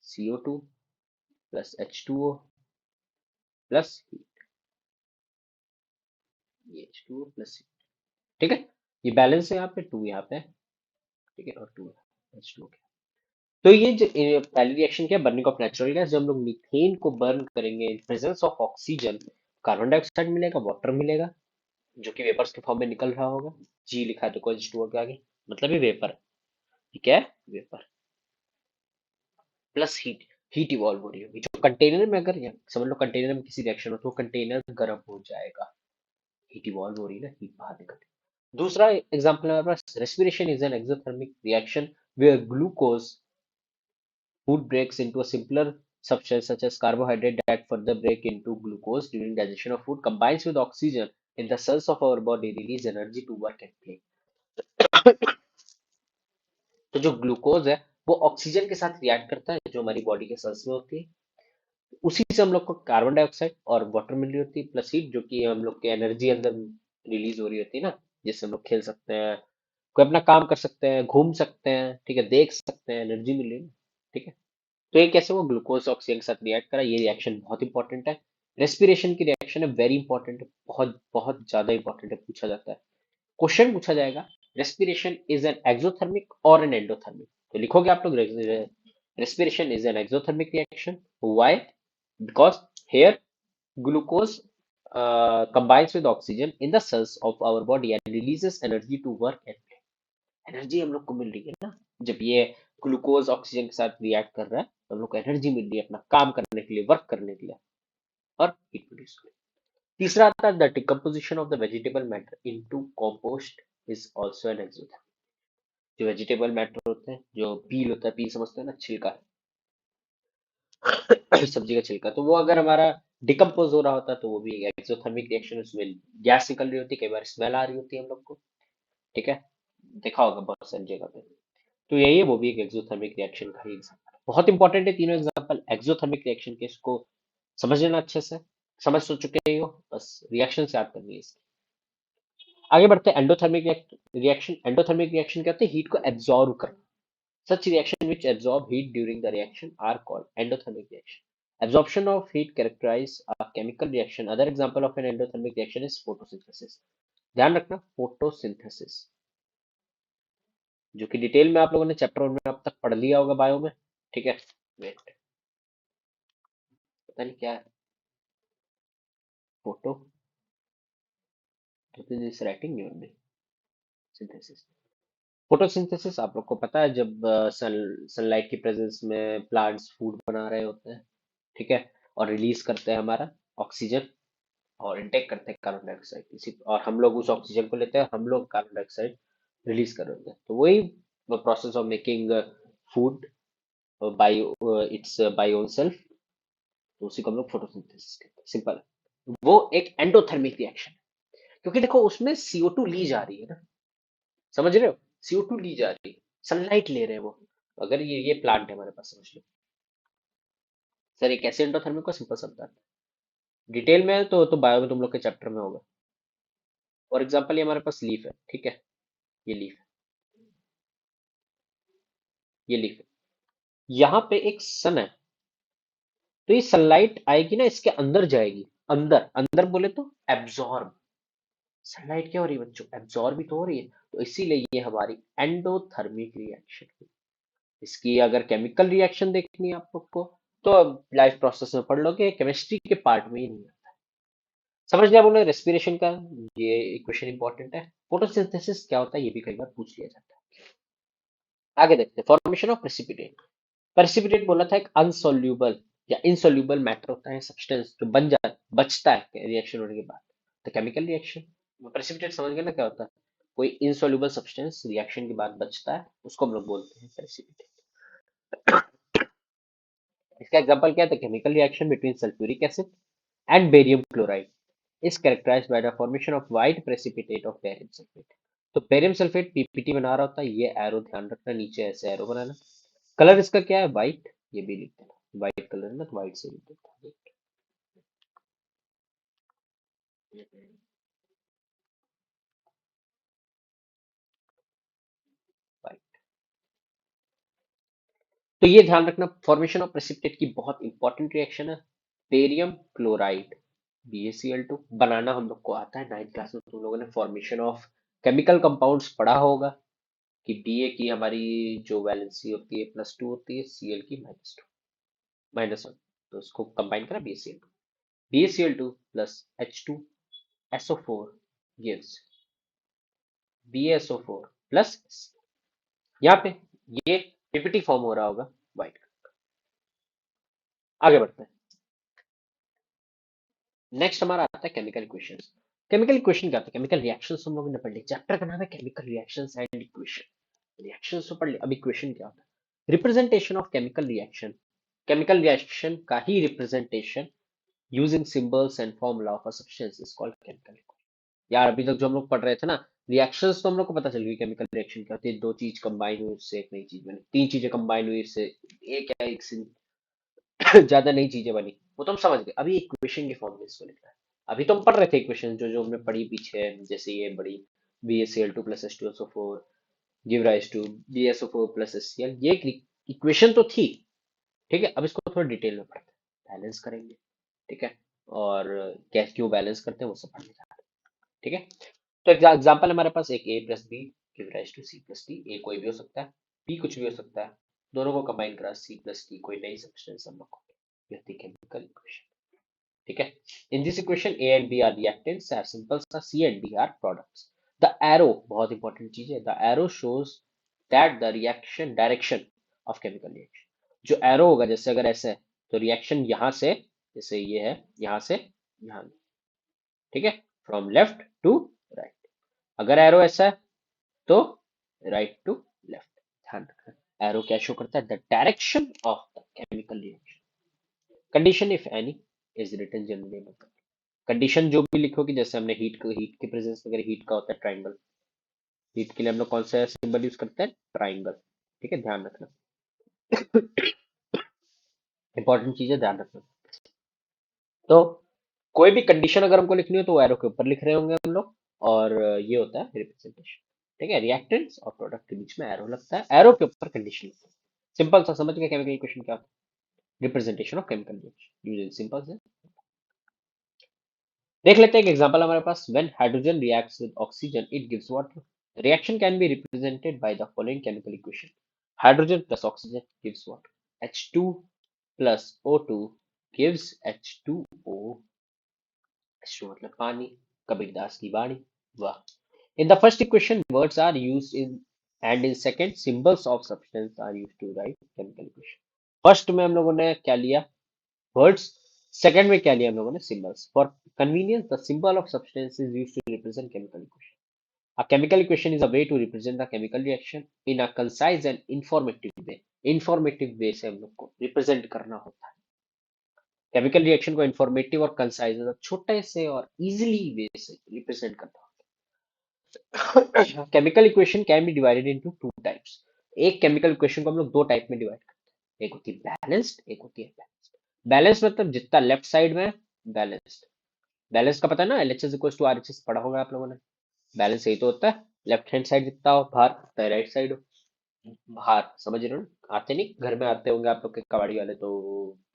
S1: CO2 plus H2O plus ये H2O प्लस, ठीक है, ये बैलेंस है, यहाँ पे टू यहाँ पे, ठीक है, और टू H2O। तो ये जो पहली रिएक्शन क्या है, बर्निंग ऑफ नेचुरल गैस। जब हम लोग मीथेन को बर्न करेंगे in presence of oxygen, carbon dioxide मिलेगा, वाटर मिलेगा, जो कि वेपर्स के फॉर्म में निकल रहा होगा। जी लिखा है तो H2O के आगे, मतलब ये वेपर है, ठीक है, vapour plus heat, heat evolve हो रही होगी जो कंटेनर में, अगर समझ लो कंटेनर में किसी रिएक्शन हो तो कंटेनर गर्म हो जाएगा, हीट इवॉल्व हो रही है ना, हीट बाहर निकल रही है। दूसरा एग्जांपल है हमारे पास, respiration is an exothermic reaction where glucose food breaks into a simpler substance such as carbohydrate that further break into glucose during digestion of food combines with oxygen in the cells of our body release energy to work and play। तो जो glucose है वो oxygen के साथ react करता है जो हमारी बॉडी के सेल्स में होती है, उसी से हम लोग को कार्बन डाइऑक्साइड और वाटर मिल रही होती है प्लस हीट, जो कि हम लोग के एनर्जी अंदर रिलीज हो रही होती है ना, जिससे हम लोग खेल सकते हैं, कोई अपना काम कर सकते हैं, घूम सकते हैं, ठीक है, देख सकते हैं, एनर्जी मिल रही है, ठीक है। तो ये कैसे वो ग्लूकोज ऑक्सीजन के साथ रिएक्ट करा, ये रिएक्शन बहुत इंपॉर्टेंट है। रेस्पिरेशन की रिएक्शन है, वेरी इंपॉर्टेंट है, बहुत बहुत ज्यादा इंपॉर्टेंट है, पूछा जाता है, क्वेश्चन पूछा जाएगा, रेस्पिरेशन इज एन एक्सोथर्मिक और एन एंडोथर्मिक, तो लिखोगे आप लोग respiration is an exothermic reaction, why, because here glucose combines with oxygen in the cells of our body and releases energy to work and play। Energy हम लोग को मिल रही है ना, जब ये ग्लूकोज ऑक्सीजन के साथ रिएक्ट कर रहा है तो हम लोग को एनर्जी मिल रही है अपना काम करने के लिए, वर्क करने के लिए, और हीट प्रोड्यूस करने। तीसरा आता है the decomposition of the vegetable matter into compost is also an exotherm. जो वेजिटेबल मैटर होते हैं, जो पील होता है, पील समझते हैं ना, छिलका, सब्जी का छिलका, तो वो अगर हमारा डिकम्पोज हो रहा होता है तो वो भी एक एक्सोथर्मिक रिएक्शन, उसमें गैस निकल रही होती है, कई बार स्मेल आ रही होती है हम लोग को, ठीक है, देखा होगा बहुत सारी जगह पे। तो यही है, वो भी एक एक्सोथर्मिक रिएक्शन का ही एग्जाम्पल है, बहुत इंपॉर्टेंट है तीनों एग्जाम्पल एक्सोथर्मिक रिएक्शन के, इसको समझ लेना अच्छे से, समझ तो चुके ही हो, बस रिएक्शन से याद करनी है इसकी। आगे बढ़ते हैं एंडोथर्मिक रिएक्शन। एंडोथर्मिक रिएक्शन क्या होते हैं, हीट को एब्जॉर्व करना। Such reaction which absorb heat during the reaction are called endothermic reaction। Absorption of heat characterize a chemical reaction। Other example of an endothermic reaction is photosynthesis। ध्यान रखना, photosynthesis, जो कि detail में आप लोगों ने चैप्टर 1 में अब तक पढ़ लिया होगा बायो में, ठीक है। वेट, पता नहीं क्या है photo, Rathan is writing new name. Synthesis. Photosynthesis आप लोग को पता है, जब सनलाइट की प्रेजेंस में प्लांट्स फूड बना रहे होते हैं, ठीक है, और रिलीज करते हैं हमारा ऑक्सीजन, और इनटेक करते हैं कार्बन डाइऑक्साइड, इसी और हम लोग उस ऑक्सीजन को लेते हैं, हम लोग कार्बन डाइऑक्साइड रिलीज कर रहे होते हैं, तो वही process of making food by it's by own self, तो उसी को हम लोग फोटोसिंथेसिस कहते हैं। सिंपल है, वो एक एंडोथर्मिक रिएक्शन है, क्योंकि देखो उसमें CO2 ली जा रही है ना, समझ रहे हो, CO2 ली जा रही है, सनलाइट ले रहे हैं वो। अगर ये प्लांट है हमारे पास, समझ लो सर, ये कैसे एंडोथर्मिक को सिंपल समझा है। डिटेल में तो बायो में तुम लोग के चैप्टर में होगा। फॉर एग्जाम्पल ये हमारे पास लीफ है, ठीक है, ये लीफ है, ये लीफ है, यहाँ पे एक सन है, तो ये सनलाइट आएगी ना, इसके अंदर जाएगी, अंदर अंदर बोले तो एब्जॉर्ब, सनलाइट क्या हो रही है बच्चों, एब्जॉर्ब ही तो हो रही है, तो इसीलिए ये हमारी एंडोथर्मिक रिएक्शन है। इसकी अगर केमिकल रिएक्शन देखनी है आप लोग को, तो अब लाइफ प्रोसेस में पढ़ लोगे, केमिस्ट्री के पार्ट में ही नहीं है। समझ लिया बोले रेस्पिरेशन का, ये इक्वेशन इंपॉर्टेंट है। फोटोसिंथेसिस क्या होता है ये भी कई बार पूछ लिया जाता है। आगे देखते हैं, फॉर्मेशन ऑफ प्रेसिपिटेट। प्रेसिपिटेट बोला था एक अनसोल्यूबल या इनसोल्यूबल मैटर होता है, सब्सटेंस जो बन जाता बचता है रिएक्शन होने के बाद, तो केमिकल रिएक्शन। प्रेसिपिटेट समझ गए ना क्या होता है, कोई इनसोल्यूबल सब्सटेंस रिएक्शन के बाद बचता है, उसको हम लोग बोलते हैं प्रेसिपिटेट। इसका एग्जांपल क्या है, chemical reaction between sulphuric acid and barium chloride is characterized by the formation of white precipitate of barium sulfate। तो बेरियम सल्फेट पीपीटी बना रहा होता है, ये एरो ध्यान रखना, नीचे ऐसे एरो बनाना। कलर इसका क्या है, व्हाइट, ये भी लिख देना, व्हाइट कलर है ना, तो व्हाइट से लिख देता हूँ। व्हाइट। तो ये ध्यान रखना, फॉर्मेशन ऑफ प्रेसिपिटेट की बहुत इंपॉर्टेंट रिएक्शन है। बेरियम क्लोराइड BaCl2 बनाना हम लोग को आता है, 9th क्लास में तुम लोगों ने फॉर्मेशन ऑफ केमिकल कंपाउंड्स पढ़ा होगा, कि Ba की हमारी जो वैलेंसी होती है +2 होती है, Cl की -1, तो इसको कंबाइन करा BaCl2 plus H2SO4 gives BaSO4 plus, यहाँ पे ये पीपीटी फॉर्म हो रहा होगा व्हाइट। आगे बढ़ते हैं, नेक्स्ट हमारा आता है केमिकल इक्वेशंस। केमिकल इक्वेशन क्या होता है, केमिकल रिएक्शंस हम लोगों ने पढ़ ली, चैप्टर का नाम है chemical reactions and equation. Reactions तो पढ़ ली, अब इक्वेशन क्या होता है, representation of chemical reaction, chemical reaction का ही representation using symbols and formula of a substance is called chemical equation. यार अभी तक जो हम लोग पढ़ रहे थे ना रिएक्शंस, तो हम लोग को पता चल गई केमिकल रिएक्शन क्या होती है, दो चीज कंबाइन हुई उससे एक नई चीज बनी, तीन चीजें कंबाइन हुई इससे एक या एक से ज्यादा नई चीजें बनी, वो तो हम समझ गए। अभी इक्वेशन के फॉर्म में इसको लिखना है। अभी तो हम पढ़ रहे थे इक्वेशन जो जो हमने पढ़ी पीछे, जैसे ये बड़ी BaCl2 plus H2SO4 give rise to BaSO4 plus HCl, ये इक्वेशन तो थी, ठीक है। अब इसको थोड़ा डिटेल में पढ़ते हैं, बैलेंस करेंगे, ठीक है, और कैसे क्यों बैलेंस करते हैं वो सब पढ़ने जा रहे हैं, ठीक है। तो एग्जाम्पल हमारे पास एक A plus B give rise to C plus D, A कोई भी हो सकता है, B कुछ भी हो सकता है, दोनों को कंबाइन करा C प्लस डी, कोई नई सब्सटेंस हम लोग को, ये होती है केमिकल इक्वेशन, ठीक है। In this equation A and B are reactants, are simple सा, C and D are products. The arrow बहुत इंपॉर्टेंट चीज है, the arrow shows that the reaction direction of chemical reaction, जो एरो होगा, जैसे अगर ऐसे है तो रिएक्शन यहाँ से, जैसे ये है यहाँ से यहाँ, ठीक है, फ्रॉम लेफ्ट टू राइट। अगर एरो ऐसा है तो राइट टू लेफ्ट। ध्यान रखना, एरो क्या शो करता है, the direction of the chemical reaction. Condition if any is written generally, मतलब कंडीशन जो भी लिखोगे, जैसे हमने हीट के प्रेजेंस में अगर हीट का होता है ट्राइंगल, हीट के लिए हम लोग कौन सा सिंबल यूज करते हैं, ट्राइंगल, ठीक है, ध्यान रखना, इंपॉर्टेंट चीज है, ध्यान रखना। तो कोई भी कंडीशन अगर हमको लिखनी हो तो वो एरो के ऊपर लिख रहे होंगे हम लोग, और ये होता है रिप्रेजेंटेशन, ठीक है। रिएक्टेंट्स और प्रोडक्ट के बीच में एरो लगता है, एरो के ऊपर कंडीशन लगता है। सिंपल सा समझ गए केमिकल इक्वेशन क्या होता है, representation of chemical reaction using simple से। देख लेते हैं एक एग्जांपल हमारे पास, when hydrogen reacts with oxygen it gives water. Reaction can be represented by the following chemical equation, hydrogen plus oxygen gives water, H2 plus O2 gives H2O, H2 मतलब पानी, कबीरदास की वाणी, वाह. In the first equation, words are used in, and in second, symbols of substance are used to write chemical equation. First में हम लोगों ने क्या लिया? वर्ड्स. सेकंड में क्या लिया हम लोगों ने? Symbols. For convenience, the symbol of substance is used to represent chemical equation. A chemical equation is a way to represent the chemical reaction in a concise and informative way. Informative way से हम लोग को represent करना होता है. Chemical reaction को informative और concise, छोटे से और इजीली वे से रिप्रेजेंट करना होता है. Chemical equation can be divided into two types. एक केमिकल इक्वेशन को हम लोग दो टाइप में डिवाइड करते हैं. एक होती है बैलेंस्ड, एक होती है बैलेंस्ड. बैलेंस मतलब जितना लेफ्ट साइड में बैलेंस्ड. बैलेंस का पता है ना, एलएचएस इक्वल टू आरएचएस पढ़ा होगा आप लोगों ने. बैलेंस यही तो होता है, लेफ्ट हैंड साइड जितना हो बाहर उतना ही राइट साइड हो बाहर. समझ रहे हो ना? आते नहीं, घर में आते होंगे आप लोग के कबाड़ी वाले तो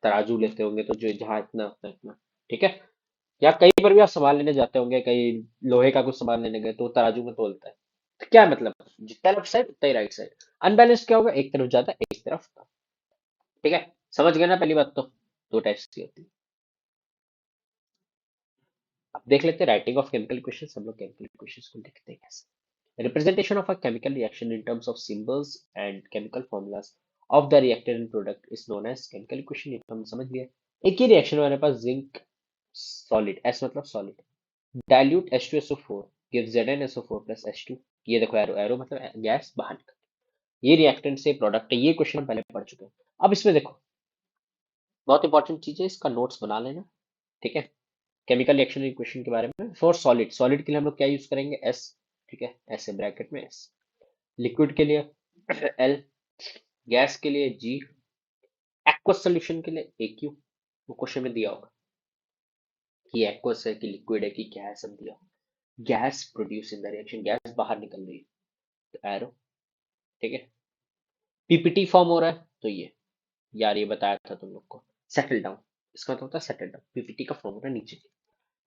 S1: तराजू लेते होंगे, तो जो जहाँ इतना उतना इतना. ठीक है. या कहीं पर भी आप सामान लेने जाते होंगे, कहीं लोहे का कुछ सामान लेने गए तो वो तराजू में तोलता है. तो क्या मतलब, जितना लेफ्ट साइड उतना ही राइट साइड. अनबैलेंस्ड क्या होगा? एक तरफ ज्यादा एक तरफ कम. ठीक है. समझ गए ना पहली बात तो. दो टाइप्स की होती है. अब देख लेते हैं राइटिंग ऑफ केमिकल इक्वेशंस. हम लोग केमिकल इक्वेशंस को लिखते हैं कैसे. Representation of a chemical reaction in terms of symbols and chemical formulas of the reacted and product is known as chemical equation. ये तो हम समझ लिया. एक ही रिएक्शन में हमारे पास जिंक सॉलिड, एस मतलब solid, dilute H2SO4 gives ZnSO4 plus H2. ये देखो एरो, एरो मतलब गैस बाहर निकल. ये रिएक्टेंट से प्रोडक्ट है. ये क्वेश्चन हम पहले पढ़ चुके हैं. अब इसमें देखो, बहुत इंपॉर्टेंट चीज है, इसका नोट्स बना लेना. ठीक है. केमिकल रिएक्शन इक्वेशन के बारे में. फॉर सॉलिड, सॉलिड के लिए हम लोग क्या यूज करेंगे? एस. ठीक है, ऐसे ब्रैकेट में एस. लिक्विड के लिए एल. गैस के लिए जी. एक्वस सोल्यूशन के लिए ए क्यू. वो क्वेश्चन में दिया होगा कि एक्वस है कि लिक्विड है कि क्या है, सब दिया होगा. Gas produce in the reaction, gas बाहर निकल रही है तो एरो. ठीक है. पीपीटी फॉर्म हो रहा है तो ये, यार ये बताया था तुम लोग को. सेटल डाउन, इसका मतलब होता है सेटल डाउन. पीपीटी का फॉर्म होता है नीचे.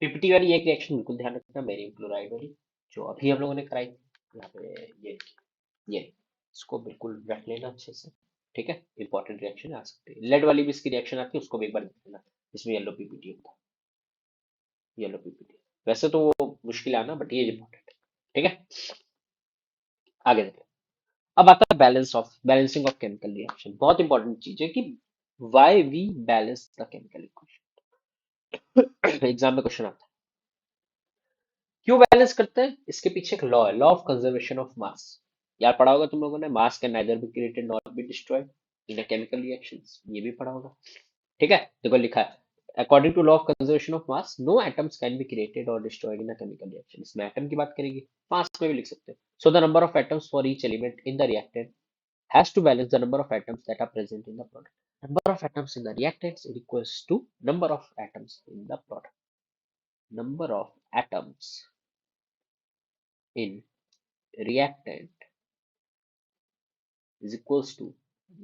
S1: पीपीटी वाली एक रिएक्शन बिल्कुल ध्यान रखना, बेरियम क्लोराइड वाली, जो अभी हम लोगों ने कराई. यहाँ पे ये इसको बिल्कुल रख लेना अच्छे से. ठीक है. इंपॉर्टेंट रिएक्शन आ सकती है. लेड वाली भी इसकी रिएक्शन आती है, उसको भी एक बार देख लेना. इसमें येलो पीपीटी होता है. येलो पीपीटी वैसे तो वो मुश्किल आना, बट ये इंपॉर्टेंट है. ठीक है. आगे देखते हैं. अब आता है balance of, balancing of chemical reaction. बहुत इंपॉर्टेंट चीज है कि why we balance the chemical equation. Exam में क्वेश्चन आता है क्यों बैलेंस करते हैं. इसके पीछे एक लॉ है, law of conservation of mass. यार पढ़ा होगा तुम लोगों ने, mass can neither be created not be destroyed in a chemical reactions. ये भी पढ़ा होगा. ठीक है. देखो लिखा है, according to law of conservation of mass no atoms can be created और destroyed in a chemical reaction. इसमें एटम की बात करेगी, मास में भी लिख सकते हैं. So the number of atoms for each element in the reactant has to balance the number of atoms that are present in the product. Number of atoms in the reactants is equals to number of atoms in the product. Number of atoms in reactant is equals to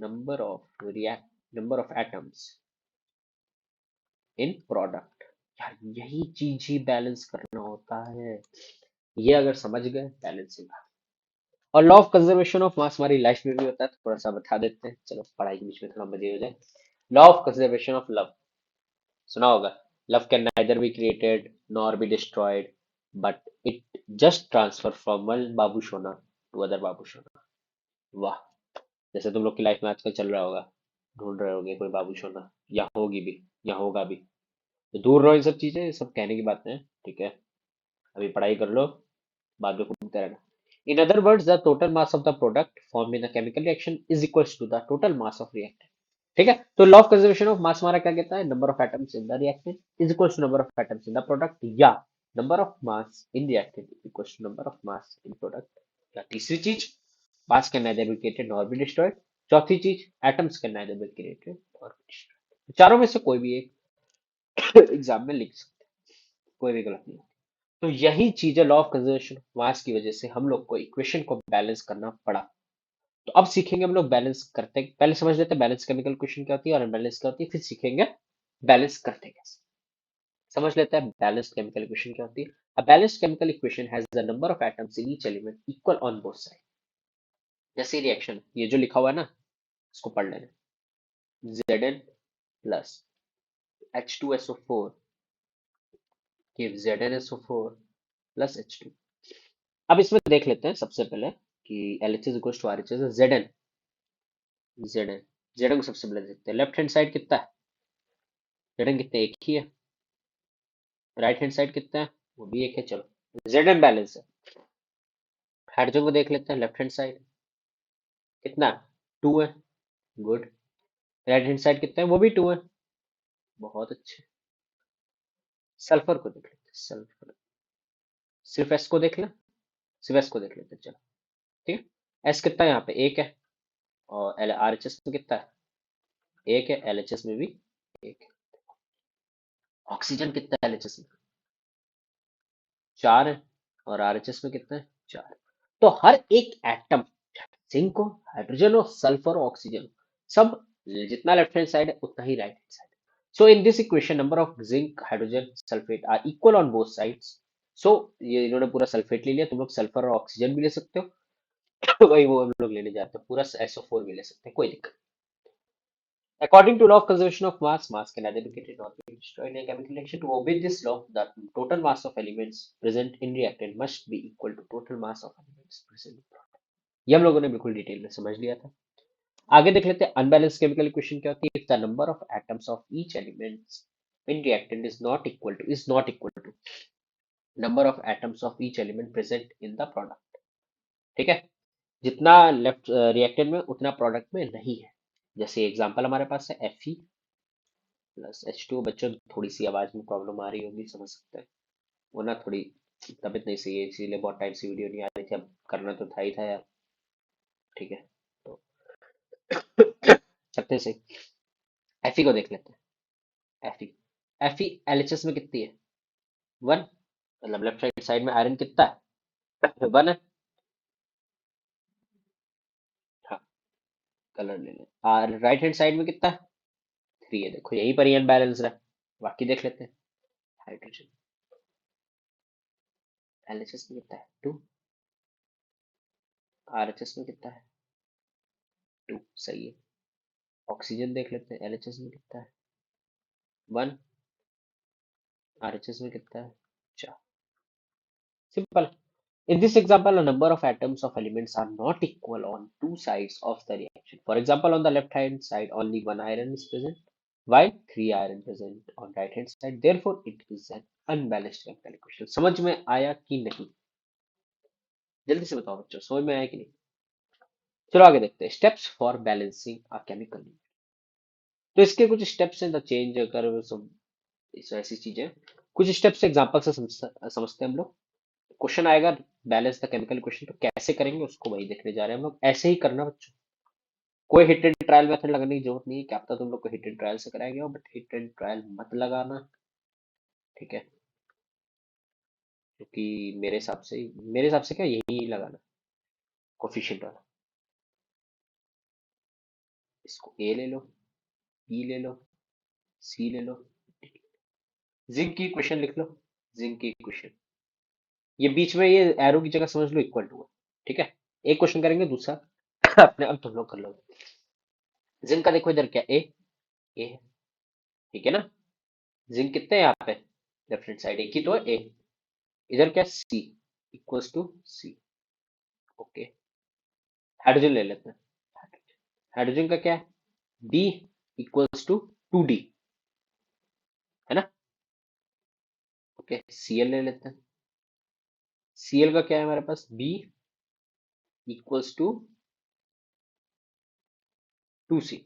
S1: number of atoms in product. यार यही चीज ही balance करना होता है. ये अगर समझ गए बैलेंसिंग. और लॉ ऑफ कंजर्वेशन ऑफ मास हमारी लाइफ में भी होता है, तो थोड़ा सा बता देते हैं. चलो पढ़ाई के बीच में थोड़ा मजे हो जाए. Law of conservation of love सुना होगा. Love can neither be created nor be destroyed, but it just transfer from one बाबू सोना to other बाबू सोना. वाह. जैसे तुम लोग की लाइफ में आजकल चल रहा होगा, ढूंढ रहे होगे कोई बाबू सोना, या होगी भी, या होगा भी. तो दूर रहो इन सब चीजें, ये सब कहने की बातें हैं. ठीक है. अभी पढ़ाई कर लो, बाद में घूमते रहना. In other words, the total mass of the product formed in a chemical reaction is equals to the total mass of reactant. ठीक है. तो law of conservation of mass हमारा क्या कहता है, number of atoms in the reactant is equals to number of atoms in the product, या number of mass in reactant is equals to number of mass in product. या तीसरी चीज, mass can neither be created nor be destroyed. चौथी चीज, atoms can neither be created और be destroyed. चारों में से कोई भी एक एग्जाम में लिख सकते हैं, कोई भी गलत नहीं. तो यही चीज है, लॉ ऑफ कंजर्वेशन ऑफ मास की वजह से हम लोग को इक्वेशन को बैलेंस करना पड़ा. तो अब सीखेंगे हम लोग बैलेंस करते, पहले समझ लेते हैं बैलेंस केमिकल इक्वेशन क्या होती है और अनबैलेंस क्या होती है, फिर सीखेंगे बैलेंस करते कैसे. समझ लेते हैं बैलेंस्ड केमिकल इक्वेशन क्या होती है. A balanced chemical equation has the number of atoms in each element equal on both side. जैसे रिएक्शन ये जो लिखा हुआ है ना, इसको पढ़ लेना. Zn plus H2SO4 gives ZnSO4 plus H2. अब इसमें देख लेते हैं सबसे पहले कि L H S equal to R H S Z N. Z N को सबसे पहले देखते हैं। लेफ्ट हैंड साइड कितना है? जेड एन कितने, एक ही है। राइट हैंड साइड कितना है? वो भी एक है। चलो जेड एन बैलेंस है। हाइड्रोजन को देख लेते हैं। लेफ्ट हैंड साइड कितना है? टू है। गुड। राइट हैंड साइड कितना है? वो भी टू है। बहुत अच्छे। सल्फर को देख लेते हैं। सल्फर सिर्फ एस को देख लें। सिर्फ एस को देख लेते हैं, चलो। ठीक है, एस कितना है यहाँ पे? एक है। और एल आर एच एस में कितना है? एक है। एल एच एस में भी एक है। ऑक्सीजन कितना है एल एच एस में? चार है। और आर एच एस में कितना है? चार। तो हर एक एटम, जिंक हो, हाइड्रोजन हो, सल्फर हो, ऑक्सीजन हो, सब जितना लेफ्ट हैंड साइड है उतना ही राइट हैंड साइड है। So in this equation number of zinc hydrogen sulphate are equal on both sides. So ये इन्होंने पूरा सल्फेट ले लिया, तुम लोग सल्फर और ऑक्सीजन भी ले सकते हो। वही वो हम लोग लेने जाते हैं, पूरा SO4 भी ले सकते हैं, कोई दिक्कत। According to law of conservation of mass, mass can neither be created nor be destroyed in a chemical reaction. To obey this law, the total mass of elements present in reactant must be equal to total mass of elements present in product. ये हम लोगों ने बिल्कुल detail में समझ लिया था। आगे देख लेते हैं अनबैलेंस केमिकल इक्वेशन क्या होती है। If the number of atoms of each element in reactant is not equal to number of atoms of each element present in the product. ठीक है, जितना लेफ्ट रिएक्टेंट में उतना प्रोडक्ट में नहीं है। जैसे एग्जांपल हमारे पास है Fe प्लस H2। बच्चों थोड़ी सी आवाज में प्रॉब्लम आ रही होगी, समझ सकते हैं। वो ना थोड़ी तबीयत नहीं सही है, इसीलिए बहुत टाइम से वीडियो नहीं आ रही थी। अब करना तो था ही था यार। ठीक है, तो सकते सही। Fe को देख लेते हैं। Fe LHS में कितनी है? वन। मतलब लेफ्ट साइड साइड में आयरन कितना है? वन है। हाँ, कलर ले लें। और राइट हैंड साइड में कितना है? थ्री है। देखो यहीं पर ही अनबैलेंस है। बाकी देख लेते हैं। हाइड्रोजन LHS में कितना है? टू। RHS में कितना है? टू, सही है। ऑक्सीजन देख लेते हैं। LHS में कितना है? वन। RHS में कितना है? चार। Simple. In this example, a number of atoms of elements are not equal on two sides of the reaction. For example, on the left hand side, only one iron is present, while three iron present on right hand side. Therefore, it is an unbalanced chemical equation. समझ में आया कि नहीं? जल्दी से बताओ बच्चों, समझ में आया कि नहीं? चलो आगे देखते हैं। Steps for balancing a chemical. तो इसके कुछ स्टेप्स हैं। द चेंज अगर सब इस ऐसी चीजें, कुछ स्टेप्स एग्जांपल से समझते हैं हम लोग। क्वेश्चन आएगा बैलेंस द केमिकल इक्वेशन, तो कैसे करेंगे उसको वही देखने जा रहे हैं हम लोग। ऐसे ही करना बच्चों, कोई हिट एंड ट्रायल मेथड लगाने की जरूरत नहीं है। क्या पता तुम लोग को हिट एंड ट्रायल से कराया गया हो, बट हिट एंड ट्रायल मत लगाना। ठीक है, क्योंकि मेरे हिसाब से क्या यही लगाना कोफिशिएंट वाला। इसको ए ले लो, बी ले लो, सी ले लो। जिंक की इक्वेशन लिख लो। जिंक की इक्वेशन, ये बीच में ये एरो की जगह समझ लो इक्वल टू है। ठीक है, एक क्वेश्चन करेंगे, दूसरा अपने अब तुम लोग कर लो। जिंक का देखो इधर क्या ए है। ठीक है ना, जिंक कितने हैं यहाँ पे? लेफ्ट हैंड साइड एक ही तो है, ए। इधर क्या? C equals to C. Okay, hydrogen ले लेते हैं। हाइड्रोजन का क्या है? बी इक्वल्स टू 2D, है ना। ओके, Cl ले लेते हैं। Cl का क्या है हमारे पास? B equals to 2C।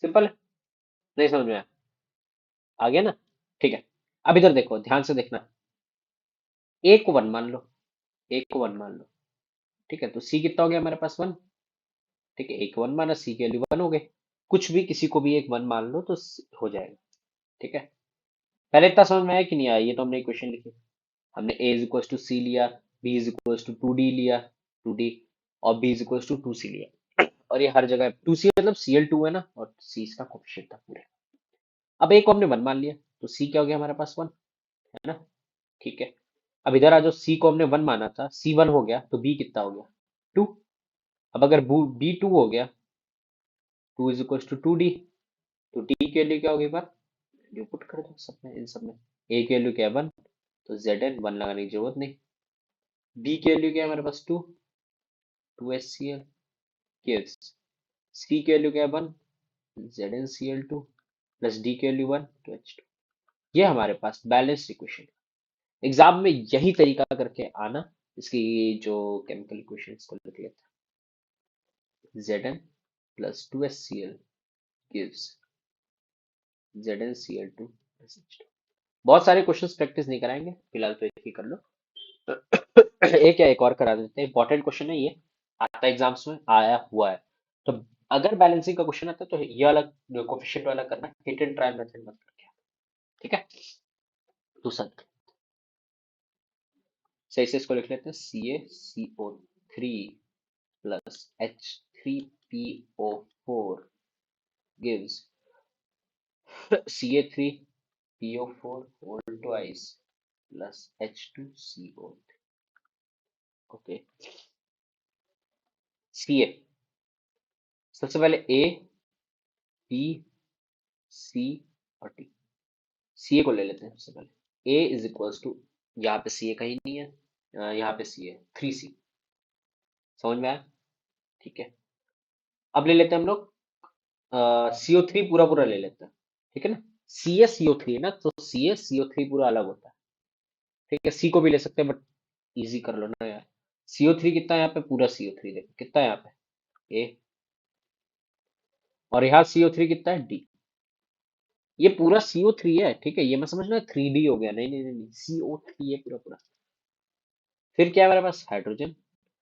S1: Simple है, नहीं समझ में आया? आ गया ना? ठीक है, अब इधर देखो, ध्यान से देखना। ए को वन मान लो। ए को वन मान लो। ठीक है, तो सी कितना हो गया हमारे पास? वन। ठीक है, एक वन माना, सी के वैल्यू वन हो गए। कुछ भी किसी को भी एक वन मान लो तो हो जाएगा। ठीक है, पहले इतना समझ में आया कि नहीं आया? ये तो हमने इक्वेशन लिखी। हमने ए इज इक्वल टू सी लिया, B is equal to 2D लिया, 2D, और B is equal to 2C लिया। और ये हर जगह 2C मतलब Cl2 है ना, और सी इसका कोफिशिएंट था पूरे। अब ए को हमने वन मान लिया, तो सी क्या हो गया हमारे पास? वन, है ना। ठीक है, अब इधर आ जाओ, सी को हमने वन माना था, सी वन हो गया, तो बी कितना हो गया? टू। अब अगर बी टू हो गया, two is equal to 2D, तो डी के लिए क्या होगी बात? वैल्यू पुट कर दो सब में, इन सब में। ए की वैल्यू क्या है? वन, तो जेड एन वन लगाने की जरूरत नहीं। बी की वैल्यू क्या है हमारे पास 2HCl gives सी की वैल्यू क्या है 1 ZnCl2 प्लस डी की वैल्यू 1 2H2। ये हमारे पास बैलेंस्ड इक्वेशन। एग्जाम में यही तरीका करके आना, इसकी जो केमिकल इक्वेशन इसको लिख लेते हैं। Zn plus 2HCl gives ZnCl2 plus H2। बहुत सारे क्वेश्चंस प्रैक्टिस नहीं कराएंगे, फिलहाल तो एक ही कर लो। एक या एक और करा देते हैं, इंपॉर्टेंट क्वेश्चन है ये, आता है एग्जाम्स में, आया हुआ है। तो अगर बैलेंसिंग का क्वेश्चन आता है तो ये वाला कोफिशिएंट वाला करना, हिट एंड ट्रायल मेथड मत करके, ठीक है। दूसरा सही से इसको लिख लेते हैं, CaCO3 plus H3PO4 gives Ca3PO4 whole twice plus H2CO3। Okay, Ca सबसे पहले A B C और D। सी ए को ले लेते हैं सबसे पहले। ए इज इक्वल्स टू, यहाँ पे सी ए कहीं नहीं है, यहाँ पे सी है 3C। समझ में आया? ठीक है, अब ले लेते हैं हम लोग CO3 पूरा पूरा ले लेते हैं, ठीक है ना। C S C O three है ना, तो C S C O three पूरा अलग होता है, ठीक है। सी को भी ले सकते हैं बट इजी कर लो ना यार। CO3 कितना है यहाँ पे, पूरा CO3 देखो कितना है यहाँ पे ए, और यहाँ CO3 कितना है D। ये पूरा CO3 है, ठीक है, ये मैं समझ रहा 3D हो गया, नहीं नहीं नहीं, CO3 है पूरा पूरा। फिर क्या है हमारे पास, हाइड्रोजन।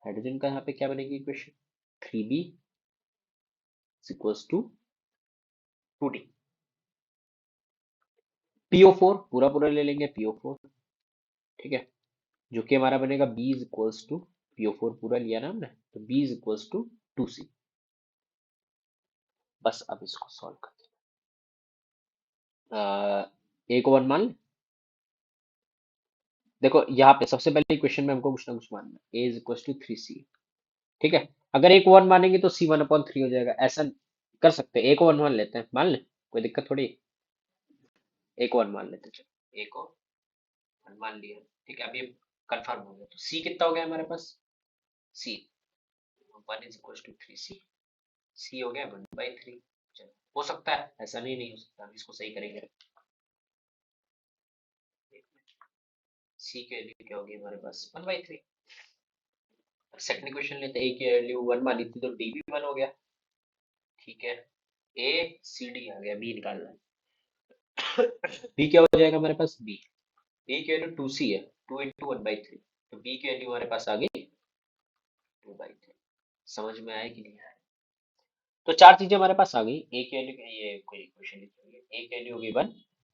S1: हाइड्रोजन का यहाँ पे क्या बनेगी equation, 3B equals to 2D। PO4 पूरा पूरा ले लेंगे, PO4, ठीक है, जो कि हमारा बनेगा B is equals to, PO4 पूरा लिया ना हमने, तो B is equals to 2C। बस अब इसको सॉल्व करते हैं। A को 1 मान लें। देखो यहाँ पे सबसे पहले इक्वेशन में हमको कुछ ना कुछ मानना है, A is equals to 3C, ठीक है। अगर A को 1 मानेंगे तो C 1/3 हो जाएगा, ऐसा कर सकते हैं। A को 1 मान लेते हैं, मान लें, कोई दिक्कत थोड़ी है। A को 1 मान लेते हैं, चलो A को 1 मान लिया, ठीक है। अब ये कंफर्म हो गया, तो C कितना हो गया हमारे पास, C 1 is equal to 3C। C हो गया 1/3। चलो, हो सकता है, ऐसा नहीं नहीं हो सकता, हम इसको सही करेंगे। सी की वैल्यू क्या होगी हमारे पास 1/3। सेकंड इक्वेशन लेते हैं, ए की वैल्यू 1 मानी थी तो डी भी 1 हो गया, ठीक है। ए सी डी आ गया, बी निकालना है। बी क्या हो जाएगा हमारे पास, बी, बी की वैल्यू 2C है, 2 इंटू 1/3, तो बी की वैल्यू हमारे पास आ गई 2/3। समझ में आया कि नहीं आया? तो चार चीजें हमारे पास आ गई। ए की वैल्यू, ये कोई इक्वेशन लिखी हुई है, ए की वैल्यू होगी 1,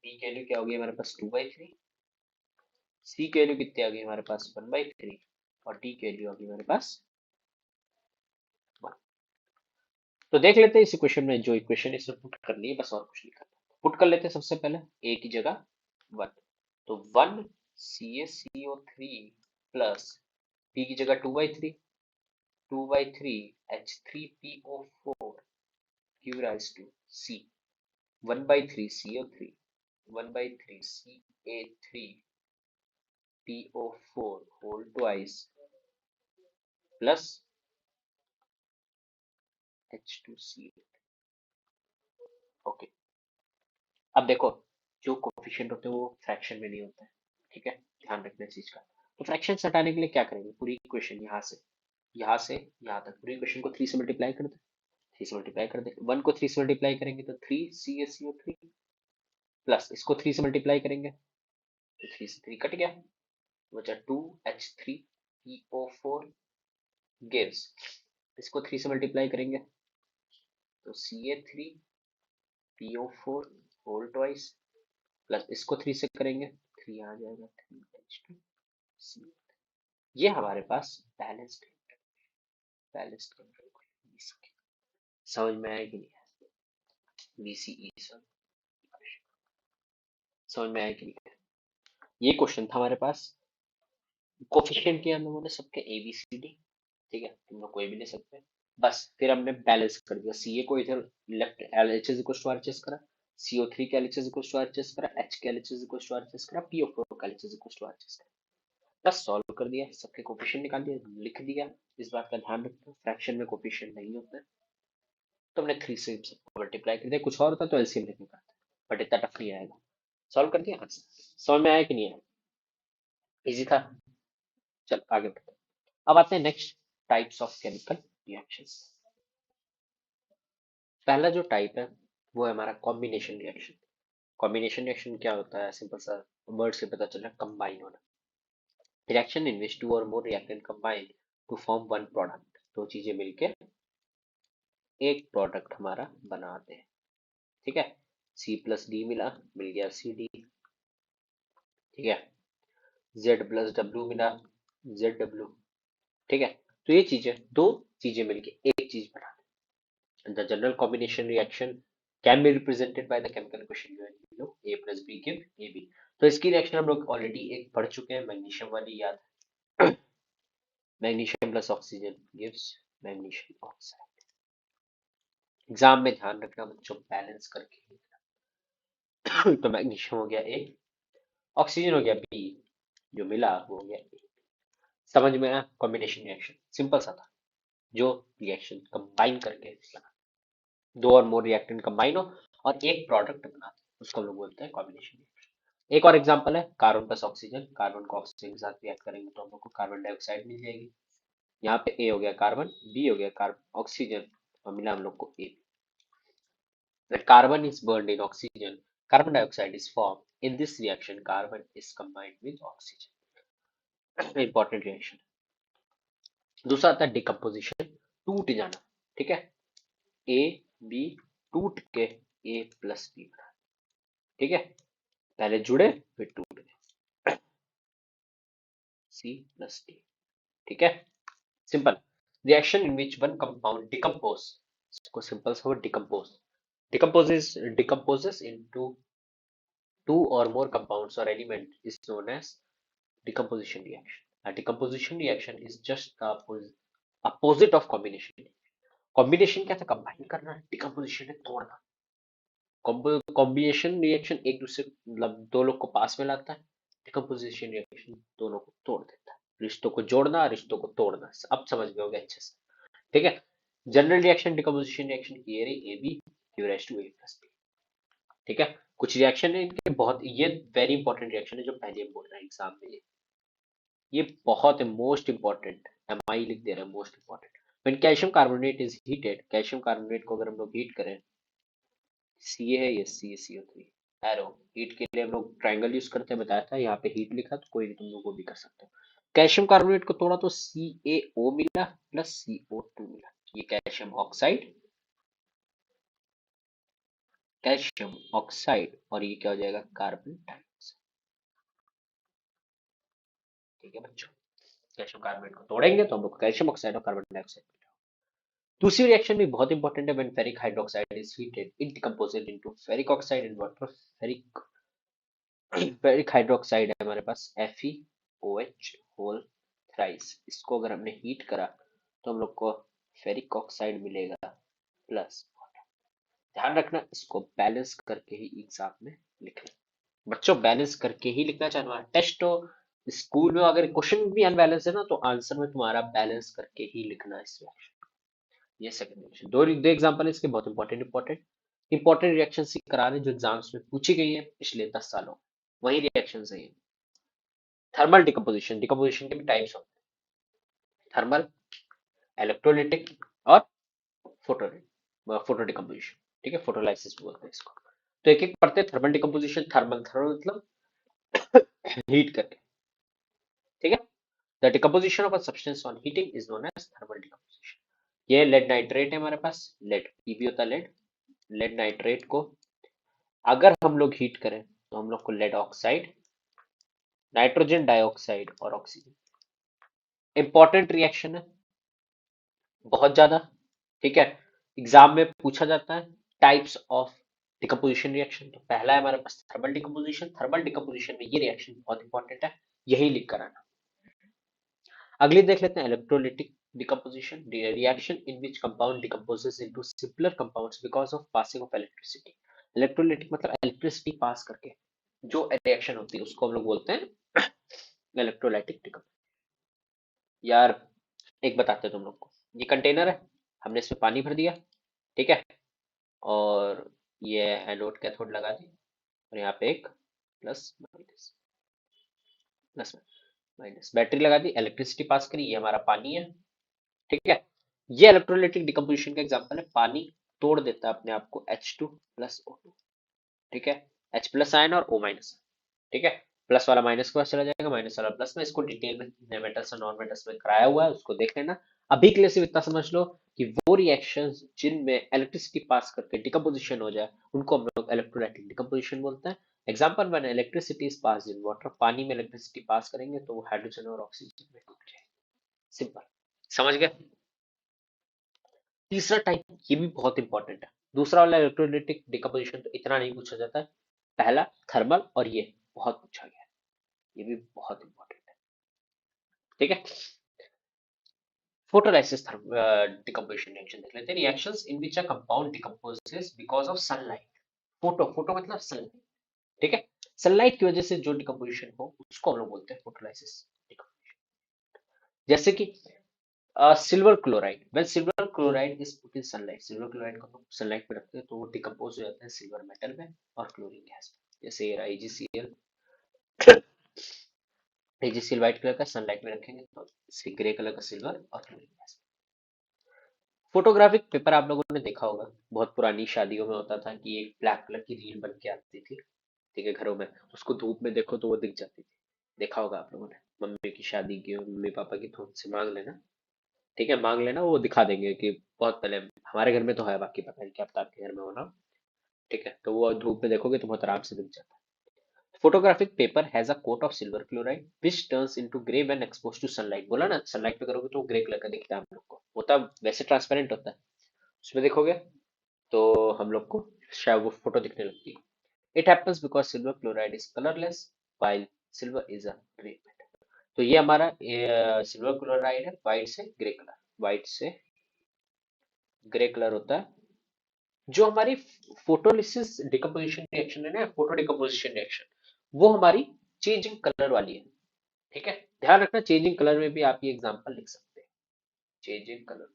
S1: बी की वैल्यू क्या होगी हमारे पास 2/3, सी की वैल्यू कितनी आ गई हमारे पास 1/3, और डी की वैल्यू आ गई हमारे पास 1। तो देख लेते हैं इस इक्वेशन में, जो इक्वेशन इसमें पुट करनी है, बस और कुछ नहीं करना। पुट कर लेते हैं सबसे पहले ए की जगह 1, तो 1 CaCO3 प्लस पी की जगह 2/3, 2/3 H3PO4 give rise to C 1/3 CO3 1/3 CA3PO4 whole twice plus H2CO। Okay, अब देखो, जो कोफिशिएंट होते हैं वो फ्रैक्शन में नहीं होते हैं, ठीक है, ध्यान रखना इस चीज का। तो फ्रैक्शन हटाने के लिए क्या करेंगे, पूरी इक्वेशन यहाँ से यहाँ तक पूरी इक्वेशन को 3 से मल्टीप्लाई कर दे, 3 से मल्टीप्लाई कर दे, 1 को 3 से मल्टीप्लाई करेंगे तो 3CaCO3 प्लस इसको 3 से मल्टीप्लाई करेंगे तो 3 से 3 कट गया, बचा 2H3PO4 गिव्स, इसको 3 से मल्टीप्लाई करेंगे तो CA3PO4 होल ट्वाइस प्लस इसको 3 से करेंगे 3 आ जाएगा 3H2C। ये हमारे पास बैलेंस्ड समझ में आया कि नहीं, BCE सब समझ में आया कि नहीं। ये क्वेश्चन था हमारे पास, कोफिशिएंट किया हम लोगों ने सबके ABCD, ठीक है, तुम लोग कोई भी ले सकते हैं। बस फिर हमने बैलेंस कर दिया, CA को इधर left LHS equal to RHS करा, CO3 का LHS इक्वल टू RHS करा, H का LHS इक्वल टू RHS करा, PO4 का LHS इक्वल टू RHS करा। बस सॉल्व कर दिया, सबके कोफिशिएंट निकाल दिया, लिख दिया। इस बात का ध्यान रखना फ्रैक्शन में कोफिशिएंट नहीं होते हैं। तो हमने 3 से सबको मल्टीप्लाई कर दिया, कुछ और होता तो एलसीएम लेके करते, बट इतना टफ नहीं आएगा। सॉल्व कर दिया आंसर। समझ में आया कि नहीं आया? इजी था। चल आगे बढ़ते हैं। अब आते हैं next types of chemical reactions. पहला जो टाइप है वो है हमारा कॉम्बिनेशन रिएक्शन। कॉम्बिनेशन रिएक्शन क्या होता है? सिंपल सा वर्ड से पता चल रहा है, कंबाइन होना। Reaction in which two or more reactant combine to form one product. दो चीजें मिलके एक प्रोडक्ट हमारा बनाते हैं। ठीक है, सी प्लस डी मिला, मिल गया सी डी। ठीक है, जेड प्लस डब्ल्यू मिला, जेड डब्ल्यू। ठीक है, तो ये चीजें, दो चीजें मिलके एक चीज बनाते हैं। The general combination reaction can be represented by the chemical equation given below, A plus B give A B. तो इसकी रिएक्शन हम लोग ऑलरेडी एक पढ़ चुके हैं, मैग्नीशियम वाली, याद है? Magnesium plus oxygen gives magnesium oxide. Exam में ध्यान रखना बच्चों, बैलेंस करके लिखना। तो मैग्नीशियम हो गया ए, ऑक्सीजन हो गया बी, जो मिला वो हो गया ए। समझ में आया? कॉम्बिनेशन रिएक्शन सिंपल सा था, जो रिएक्शन कंबाइन करके बना, दो और मोर रिएक्टेंट कंबाइन हो और एक प्रोडक्ट बना दे, उसको हम लोग बोलते हैं कॉम्बिनेशन रिएक्शन। एक और एग्जांपल है कार्बन प्लस ऑक्सीजन। कार्बन को ऑक्सीजन के साथ रिएक्ट करेंगे तो हम लोग को कार्बन डाइऑक्साइड मिल जाएगी। यहाँ पे ए हो गया कार्बन, बी हो गया कार्बन ऑक्सीजन, और मिला हम लोग को ए। When carbon is burned in oxygen, carbon dioxide is formed. In this reaction, carbon is combined with oxygen. Important reaction। दूसरा आता है डिकम्पोजिशन, टूट जाना। ठीक है, ए बी टूट के ए प्लस बी बना। ठीक है, पहले जुड़े फिर टूट गए, सी प्लस डी। ठीक है, simple reaction in which one compound decompose. इसको सिंपल सा decompose, decomposes into two or more compounds or element is known as decomposition reaction. A decomposition reaction is just the opposite of combination। Combination क्या था? Combine करना, decomposition है तोड़ना। Combination reaction एक दूसरे मतलब दो लोग को पास में लाता है, डिकम्पोजिशन रिएक्शन दोनों को तोड़ देता है। रिश्तों को जोड़ना, रिश्तों को तोड़ना। अब समझ गए होगे अच्छे से। ठीक है, जनरल रिएक्शन डिकम्पोजिशन रिएक्शन की A B give rise to A plus B. ठीक है, कुछ रिएक्शन है इनके बहुत, ये वेरी इंपॉर्टेंट रिएक्शन है जो पहले बोल रहा है एग्जाम में, ये बहुत मोस्ट इंपॉर्टेंट, एम आई लिख दे रहे हैं most important. When calcium carbonate is heated, calcium carbonate को अगर हम लोग हीट करें, सी है ये, सी सी ओ थ्री एरो। हीट के लिए हम लोग ट्राइंगल यूज करते हैं, बताया था। यहाँ पे हीट लिखा तो कोई भी तुम लोग वो भी कर सकते हो। कैल्शियम कार्बोनेट को तोड़ा तो सी ए ओ मिला प्लस सी ओ टू मिला, ये कैल्शियम ऑक्साइड, कैल्शियम ऑक्साइड, और ये क्या हो जाएगा? Carbon dioxide. ठीक है बच्चों, कैल्शियम कार्बोनेट को तोड़ेंगे तो हम लोग कैल्शियम ऑक्साइड और कार्बन डाइऑक्साइड। दूसरी रिएक्शन भी बहुत इंपॉर्टेंट है, when ferric hydroxide is heated it decomposes into ferric oxide and water. Ferric ferric hydroxide है हमारे पास FeOH होल थ्राइस। इसको अगर हमने हीट करा तो हम लोग को फेरिक ऑक्साइड मिलेगा प्लस वाटर। ध्यान रखना, इसको बैलेंस करके ही एग्जाम में लिखना बच्चों, बैलेंस करके ही लिखना। चाहे टेस्ट हो, स्कूल में अगर क्वेश्चन भी अनबैलेंस है ना, तो आंसर में तुम्हारा बैलेंस करके ही लिखना इस रिएक्शन। ये सेकंड रिएक्शन, दो दो एग्जांपल है इसके, बहुत इंपॉर्टेंट इंपॉर्टेंट इंपॉर्टेंट रिएक्शन ही करा रहे जो एग्जाम्स में पूछी गई है पिछले 10 सालों में, वही रिएक्शन है ये। थर्मल डिकम्पोजिशन, डिकम्पोजिशन के भी टाइप्स होते हैं, थर्मल, इलेक्ट्रोलिटिक और फोटो फोटो डिकम्पोजिशन। ठीक है, फोटोलाइसिस बोलते हैं इसको। तो एक एक पढ़ते हैं। थर्मल डिकम्पोजिशन, थर्मल थर्मल मतलब हीट करके। ठीक है, the decomposition of a substance on heating is known as thermal decomposition. ये लेड नाइट्रेट है हमारे पास, लेड पीबी होता है लेड। लेड नाइट्रेट को अगर हम लोग हीट करें तो हम लोग को लेड ऑक्साइड, नाइट्रोजन डाइऑक्साइड और ऑक्सीजन। इंपॉर्टेंट रिएक्शन है बहुत ज्यादा। ठीक है, एग्जाम में पूछा जाता है टाइप्स ऑफ डिकम्पोजिशन रिएक्शन। तो पहला है हमारे पास थर्मल डिकम्पोजिशन। थर्मल डिकम्पोजिशन में ये रिएक्शन बहुत इंपॉर्टेंट है, यही लिख कर आना। अगली देख लेते हैं electrolytic decomposition, the reaction in which compound decomposes into simpler compounds because of passing of electricity। Electrolytic मतलब इलेक्ट्रिसिटी पास करके जो रिएक्शन होती है उसको हम लोग बोलते हैं इलेक्ट्रोलाइटिक डिकम्पोजिशन। यार एक बताते हैं तुम लोग को, ये कंटेनर है, हमने इसमें पानी भर दिया, ठीक है, और ये एनोड कैथोड लगा दी, और यहाँ पे एक plus minus, plus minus battery लगा दी, इलेक्ट्रिसिटी पास करी, ये हमारा पानी है, ठीक है। ये इलेक्ट्रोलाइटिक डिकम्पोजिशन का एग्जांपल है। पानी तोड़ देता है अपने आप को H2 + O2, ठीक है, H प्लस आयन और O माइनस, ठीक है। प्लस वाला माइनस के पास चला जाएगा, माइनस वाला प्लस में। इसको डिटेल में मेटल्स और नॉन मेटल्स में कराया हुआ है, उसको देख लेना। अभी के लिए सिर्फ इतना समझ लो कि वो रिएक्शंस जिनमें इलेक्ट्रिसिटी पास करके डिकम्पोजिशन हो जाए उनको हम लोग इलेक्ट्रोलाइटिक डिकम्पोजिशन बोलते हैं। Example one, electricity is pass in water, पानी में इलेक्ट्रिसिटी पास करेंगे तो वो हाइड्रोजन और ऑक्सीजन में टूट जाएगी। सिंपल, समझ गए। तीसरा टाइप, ये भी बहुत इंपॉर्टेंट है। दूसरा वाला इलेक्ट्रोलाइटिक डिकम्पोजिशन तो इतना नहीं पूछा जाता है। पहला थर्मल, और ये बहुत पूछा गया है, ये भी बहुत इंपॉर्टेंट है, ठीक है। फोटोलाइसिस डिकम्पोजिशन रिएक्शन देख लेते हैं। Reactions in which a compound decomposes because of sunlight. Photo, photo मतलब सनलाइट, ठीक है। सनलाइट की वजह से जो डिकम्पोजिशन हो उसको हम लोग बोलते हैं फोटोलाइसिस डिकम्पोजिशन। जैसे कि silver chloride, when silver chloride is put in sunlight, silver chloride को हम सनलाइट पे रखते हैं तो वो डिकम्पोज हो जाता है सिल्वर मेटल में और क्लोरीन गैस में। जैसे AgCl, AgCl व्हाइट कलर का, सनलाइट में रखेंगे तो ग्रे कलर का सिल्वर और क्लोरीन गैस। फोटोग्राफिक पेपर आप लोगों ने देखा होगा, बहुत पुरानी शादियों में होता था कि एक ब्लैक कलर की रील बन के आती थी, ठीक है, घरों में। उसको धूप में देखो तो वो दिख जाती थी, देखा होगा आप लोगों ने। मम्मी की शादी की और मम्मी पापा की, तो उनसे मांग लेना, ठीक है, मांग लेना, वो दिखा देंगे कि बहुत पहले। हमारे घर में तो है, बाकी पता नहीं क्या पता आपके घर में होना, ठीक है। तो वो धूप में देखोगे तो बहुत आराम से दिख जाता है। Photographic paper has a coat of silver chloride which turns into grey when exposed to sunlight. बोला ना, सनलाइट पे करोगे तो ग्रे कलर का दिखता है हम लोग को, होता वैसे ट्रांसपेरेंट होता है, उसमें देखोगे तो हम लोग को शायद वो फोटो दिखने लगती है। It happens because silver chloride is colourless while silver is a grey metal. तो ये हमारा सिल्वर क्लोराइड है, व्हाइट से ग्रे कलर, व्हाइट से ग्रे कलर होता है। जो हमारी फोटोलिसिस डिकम्पोजिशन रिएक्शन है ना, फोटो डिकम्पोजिशन रिएक्शन, वो हमारी चेंजिंग कलर वाली है, ठीक है। ध्यान रखना, चेंजिंग कलर में भी आप ये एग्जांपल लिख सकते हैं, चेंजिंग कलर।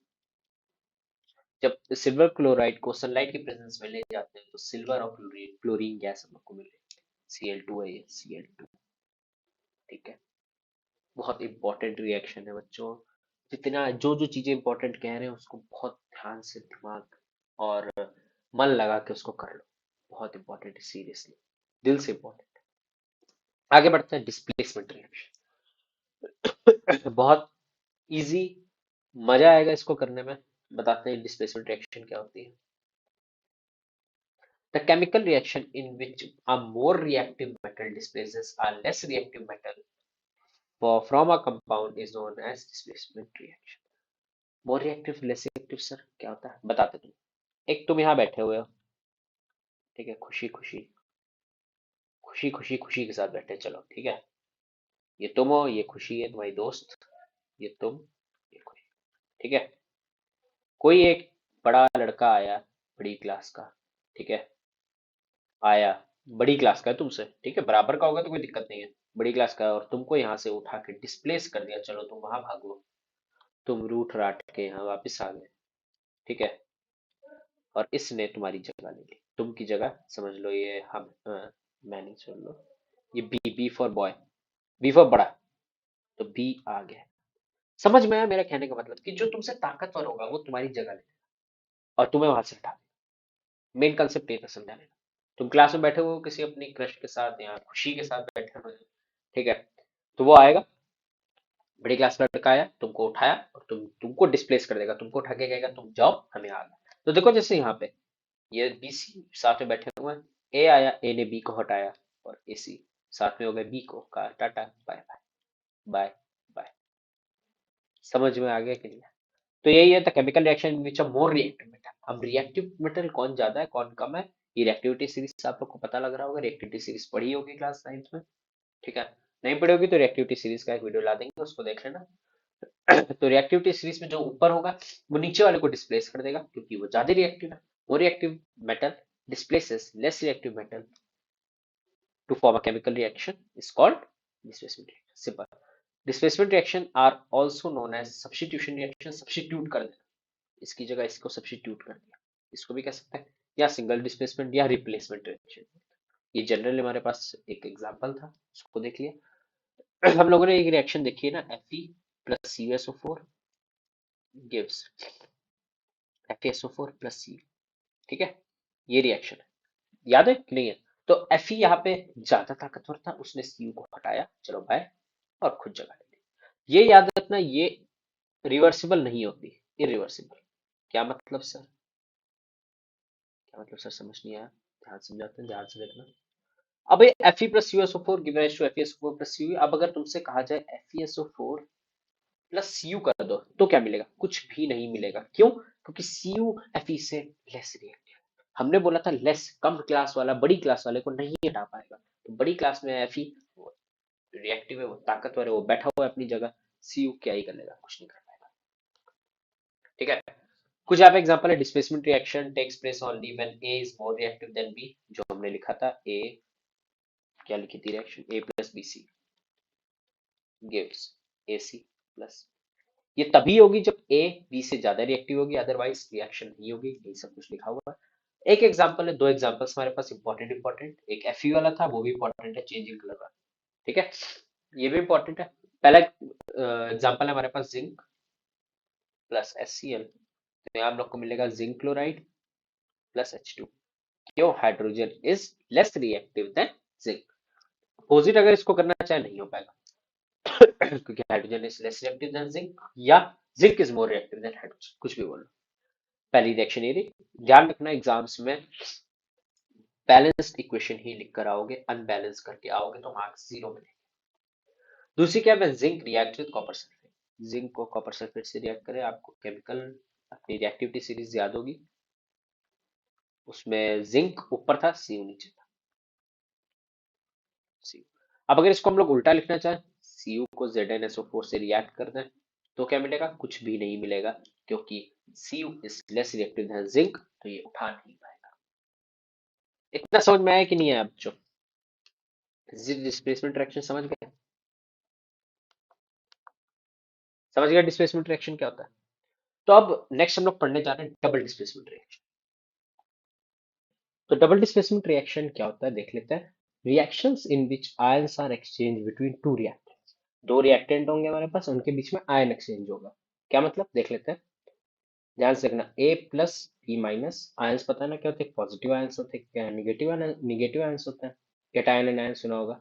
S1: जब सिल्वर क्लोराइड को सनलाइट की प्रेजेंस में ले जाते हैं तो सिल्वर और क्लोरीन, क्लोरीन गैस हम लोग को मिले, Cl2 है ये, Cl2, ठीक है। बहुत इंपॉर्टेंट रिएक्शन है बच्चों। जितना जो जो चीजें इंपॉर्टेंट कह रहे हैं उसको बहुत ध्यान से, दिमाग और मन लगा के उसको कर लो, बहुत इंपॉर्टेंट है, सीरियसली, दिल से इंपॉर्टेंट। आगे बढ़ते हैं, डिस्प्लेसमेंट रिएक्शन। बहुत इजी, मजा आएगा इसको करने में। बताते हैं डिस्प्लेसमेंट रिएक्शन क्या होती है। The chemical reaction in which a more reactive metal displaces a less reactive metal from a compound is known as displacement reaction. More reactive, less reactive, sir क्या होता है बताते तुम। एक तुम यहाँ बैठे हुए हो, ठीक है, खुशी खुशी, खुशी खुशी खुशी के साथ बैठे, चलो ठीक है। ये तुम हो, ये खुशी है तुम्हारी दोस्त, ये तुम, ये खुशी, ठीक है। कोई एक बड़ा लड़का आया, बड़ी क्लास का, ठीक है, आया, बड़ी क्लास का है तुमसे, ठीक है, बराबर का होगा तो कोई दिक्कत नहीं है। बड़ी क्लास का है और तुमको यहाँ से उठा के डिस्प्लेस कर दिया, चलो तुम वहां भागो, तुम रूठ राट के यहाँ वापस आ गए, ठीक है। और इसने तुम्हारी जगह ले ली, तुम की जगह समझ लो ये हम, मैं नहीं, सुन लो, ये B for boy, B for बड़ा, तो बी आ गया। समझ में आया मेरा कहने का मतलब, कि जो तुमसे ताकतवर होगा वो तुम्हारी जगह ले और तुम्हें वहां से हटा। मेन कंसेप्ट ये था, समझा लेना। तुम क्लास में बैठे हो किसी अपनी क्रश के साथ या खुशी के साथ बैठे हो, ठीक है, तो वो आएगा, बड़ी क्लास का लड़का आया, तुमको उठाया और तुमको डिस्प्लेस कर देगा, तुमको उठा के कहेगा तुम जाओ, हमें आ गया। तो देखो जैसे यहाँ पे ये BC साथ में बैठे हुए हैं, ए आया, ए ने बी को हटाया, और AC साथ में हो गए बी को, कहा tata bye bye, bye bye. समझ में आ गया कि नहीं? तो यही है the chemical reaction which are more reactive metal. अब रिएक्टिव मेटल कौन ज्यादा है कौन कम है, ये रिएक्टिविटी सीरीज आप लोग को पता लग रहा होगा, रिएक्टिविटी सीरीज पढ़ी होगी क्लास 9th में, ठीक है। नहीं पढ़ी होगी तो रिएक्टिविटी सीरीज का एक वीडियो ला देंगे, उसको देख लेना। तो रिएक्टिविटी सीरीज में जो ऊपर होगा वो नीचे वाले को डिस्प्लेस कर देगा, क्योंकि वो ज्यादा रिएक्टिव है। वो reactive metal displaces less reactive metal to form a chemical reaction is called displacement reaction, simple। Displacement reaction are also known as substitution reaction, substitute कर देना, इसकी जगह इसको सब्स्टिट्यूट कर दिया, इसको भी कह सकते हैं, या सिंगल डिस्प्लेसमेंट या रिप्लेसमेंट रिएक्शन। ये जनरली हमारे पास एक एग्जांपल था, उसको देख लिया। हम लोगों ने एक रिएक्शन देखी है ना, Fe plus CuSO4 gives FeSO4 plus Cu, ठीक है, ये रिएक्शन है, याद है कि नहीं है? तो Fe यहाँ पे ज्यादा ताकतवर था, उसने Cu को हटाया, चलो बाय, और खुद जगह ले ली। ये याद रखना, ये रिवर्सिबल नहीं होती, इरिवर्सिबल। क्या मतलब सर? क्या मतलब सर, समझ नहीं आया? ध्यान समझाते हैं, ध्यान से देखना। अब ये Fe plus CuSO4 give rise to FeSO4 plus Cu। अब अगर तुमसे कहा जाए FeSO4 प्लस Cu कर दो, तो क्या मिलेगा? कुछ भी नहीं मिलेगा। क्यों? क्योंकि Cu Fe से लेस रिएक्टिव। हमने बोला था लेस, कम क्लास वाला बड़ी क्लास वाले को नहीं हटा पाएगा, तो बड़ी क्लास में Fe रिएक्टिव है, वो ताकतवर है, वो बैठा हुआ है अपनी जगह, Cu क्या ही कर लेगा, कुछ नहीं कर पाएगा। ठीक है, कुछ यहाँ पे एग्जांपल है, displacement reaction takes place only when A is more reactive than B, जो हमने लिखा था, A क्या लिखी थी reaction, A plus BC gives AC plus. ये तभी होगी जब A B से ज्यादा रिएक्टिव होगी, अदरवाइज रिएक्शन नहीं होगी, यही सब कुछ लिखा हुआ है। एक एग्जांपल है, दो एग्जांपल्स हमारे पास इंपॉर्टेंट, एक Fe वाला था, वो भी इंपॉर्टेंट है, चेंजिंग कलर वाला, ठीक है, ये भी इंपॉर्टेंट है। पहला एग्जांपल है हमारे पास जिंक प्लस HCl, तो यहाँ हम लोग को मिलेगा जिंक क्लोराइड प्लस H2। क्यों? Hydrogen is less reactive than zinc. Opposite अगर इसको करना चाहे नहीं हो पाएगा, क्योंकि hydrogen is less reactive than zinc, या zinc is more reactive than hydrogen, कुछ भी बोलो। पहली रिएक्शन ये रही। ध्यान रखना, एग्जाम्स में बैलेंस्ड इक्वेशन ही लिख कर आओगे, अनबैलेंस करके आओगे तो मार्क्स 0 मिलेंगे। दूसरी क्या है, zinc react with copper sulphate, zinc को कॉपर सल्फेट से रिएक्ट करे, आपको केमिकल अपनी रिएक्टिविटी सीरीज याद होगी, उसमें जिंक ऊपर था, सी नीचे था, सी। अब अगर इसको हम लोग उल्टा लिखना चाहें, Cu को ZnSO4 से रिएक्ट कर दें, तो क्या मिलेगा? कुछ भी नहीं मिलेगा, क्योंकि Cu is less reactive than zinc, तो ये उठा नहीं पाएगा। इतना समझ में आया कि नहीं आया बच्चों? डिस्प्लेसमेंट रिएक्शन समझ गए? समझ गया डिस्प्लेसमेंट रिएक्शन क्या होता है? तो अब नेक्स्ट हम लोग पढ़ने जा रहे हैं डबल डिस्प्लेसमेंट रिएक्शन। तो डबल डिस्प्लेसमेंट रिएक्शन क्या होता है देख लेते हैं। Reactions in which ions are exchange between two reactants, दो रिएक्टेंट होंगे हमारे पास, उनके बीच में आयन एक्सचेंज होगा। क्या मतलब, देख लेते हैं, ध्यान से देखना। A plus B minus, ions पता है ना क्या होते हैं? पॉजिटिव आयंस होते हैं, क्या निगेटिव आयंस होते हैं, कैटायन एंड आयन सुना होगा,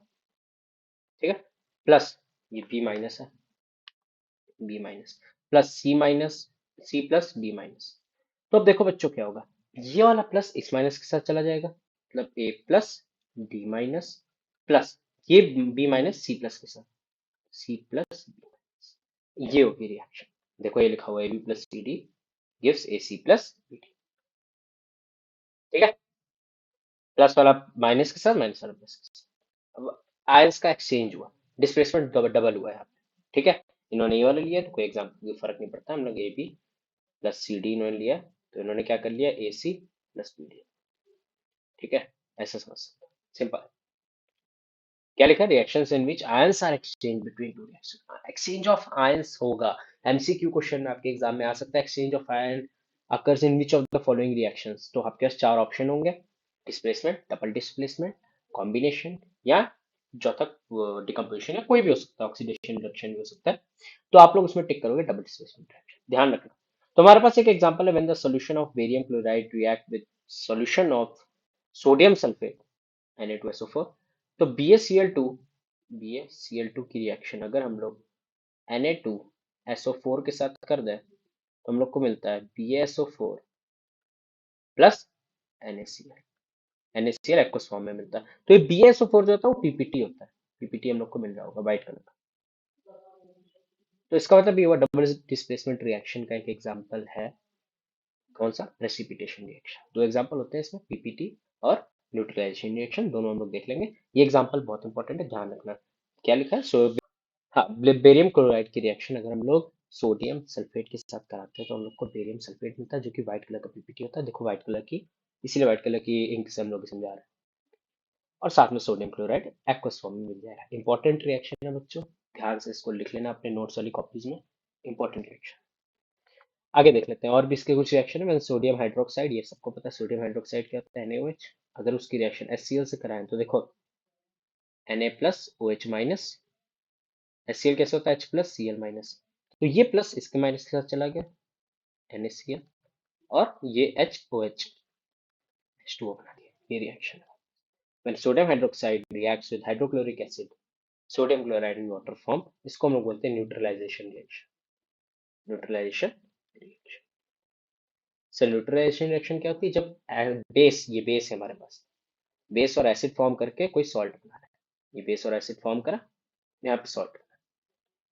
S1: ठीक है। प्लस ये B माइनस है, B minus plus C minus, C plus B minus. तो अब देखो बच्चों क्या होगा, ये वाला प्लस इस माइनस के साथ चला जाएगा, मतलब A plus D minus plus ये B माइनस C प्लस के साथ, C प्लस B माइनस, ये होगी रिएक्शन। देखो ये लिखा हुआ है AB plus CD gives AC plus BD, ठीक है। प्लस वाला माइनस के साथ, माइनस वाला प्लस के साथ, अब आयंस का एक्सचेंज हुआ, डिस्प्लेसमेंट डबल डबल हुआ है यहाँ पे, ठीक है। इन्होंने ये वाला लिया तो कोई एग्जाम्पल फर्क नहीं पड़ता, हम लोग A B plus C D इन्होंने लिया, तो इन्होंने क्या कर लिया, A C plus B D, ठीक है। ऐसा समझ सकते, सिंपल। क्या लिखा, reactions in which ions are exchange between two reaction, exchange of ions होगा। एमसीक्यू क्वेश्चन में आपके एग्जाम में आ सकता है, exchange of ion occurs in which of the following reactions, तो आपके पास चार ऑप्शन होंगे, डिस्प्लेसमेंट, डबल डिस्प्लेसमेंट, कॉम्बिनेशन, या चौथा डिकम्पोजिशन, या कोई भी हो सकता है, ऑक्सीडेशन रिडक्शन भी हो सकता है, तो आप लोग उसमें टिक करोगे डबल डिस्प्लेसमेंट रिएक्शन, ध्यान रखना। तो हमारे पास एक एग्जांपल है, when the solution of barium chloride react with solution of sodium sulphate Na2SO4, तो BaCl2, BaCl2 की रिएक्शन अगर हम लोग Na2SO4 के साथ कर दें, तो हम लोग को मिलता है BaSO4 plus NaCl, NaCl aqueous form में मिलता है। तो ये BaSO4 जो होता है वो पीपीटी होता है, पीपीटी हम लोग को मिल रहा होगा व्हाइट कलर का। तो इसका मतलब ये हुआ डबल डिस्प्लेसमेंट रिएक्शन का एक एग्जांपल है, कौन सा, प्रेसिपिटेशन रिएक्शन। दो एग्जांपल होते हैं इसमें, पीपीटी और न्यूट्रलाइजेशन रिएक्शन, दोनों हम लोग देख लेंगे। ये एग्जांपल बहुत इंपॉर्टेंट है, ध्यान रखना। क्या लिखा है, हाँ, बेरियम क्लोराइड की रिएक्शन अगर हम लोग सोडियम सल्फेट के साथ कराते हैं, तो हम लोग को बेरियम सल्फेट मिलता है, जो कि व्हाइट कलर का पीपीटी होता है, देखो व्हाइट कलर की, इसीलिए व्हाइट कलर की इंक से हम लोग समझा रहे हैं, और साथ में सोडियम क्लोराइड एक्वस फॉर्म में मिल जाएगा। इंपॉर्टेंट रिएक्शन है बच्चों, ध्यान से इसको लिख लेना अपने नोट्स वाली कॉपीज में, इंपॉर्टेंट रिएक्शन। आगे देख लेते हैं और भी इसके कुछ रिएक्शन है। मैंने सोडियम हाइड्रोक्साइड, ये सबको पता है सोडियम हाइड्रोक्साइड क्या होता है, NaOH। अगर उसकी रिएक्शन HCl से कराएं तो देखो Na plus OH minus, HCl कैसे होता है H प्लस Cl माइनस, तो ये प्लस इसके माइनस के साथ चला गया NaCl, और ये HOH H2O बना दिया, ये रिएक्शन है। When sodium hydroxide reacts with hydrochloric acid, sodium chloride in water form, इसको हम लोग बोलते हैं neutralisation reaction. Neutralisation reaction. Sir neutralisation reaction क्या होती है, जब बेस, ये बेस है हमारे पास, बेस और एसिड फॉर्म करके कोई सॉल्ट बना रहा है, ये बेस और एसिड फॉर्म करा, यहाँ पे सॉल्ट,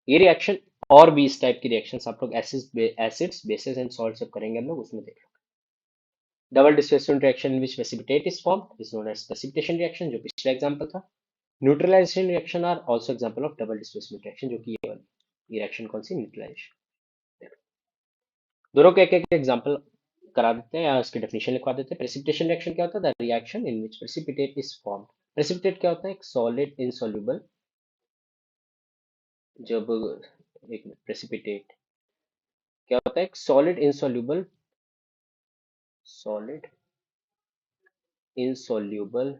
S1: ये रिएक्शन। और भी इस टाइप की रिएक्शंस आप लोग एसिड्स बेसेस एंड सॉल्ट जब करेंगे हम लोग उसमें देख लो। Double displacement reaction in which precipitate is formed is known as precipitation reaction, जो पिछला एग्जांपल था। Neutralisation reaction are also example of double displacement reaction, जो कि ये वाली रिएक्शन कौन सी, न्यूट्रलाइजेशन। दोनों के एक एक एग्जांपल करा देते हैं या उसकी डेफिनेशन लिखवा देते हैं। प्रेसिपिटेशन रिएक्शन क्या होता है, the reaction in which precipitate is formed. Precipitate क्या होता है, एक सॉलिड इनसॉल्युबल, जब एक प्रेसिपिटेट क्या होता है, एक solid insoluble, solid insoluble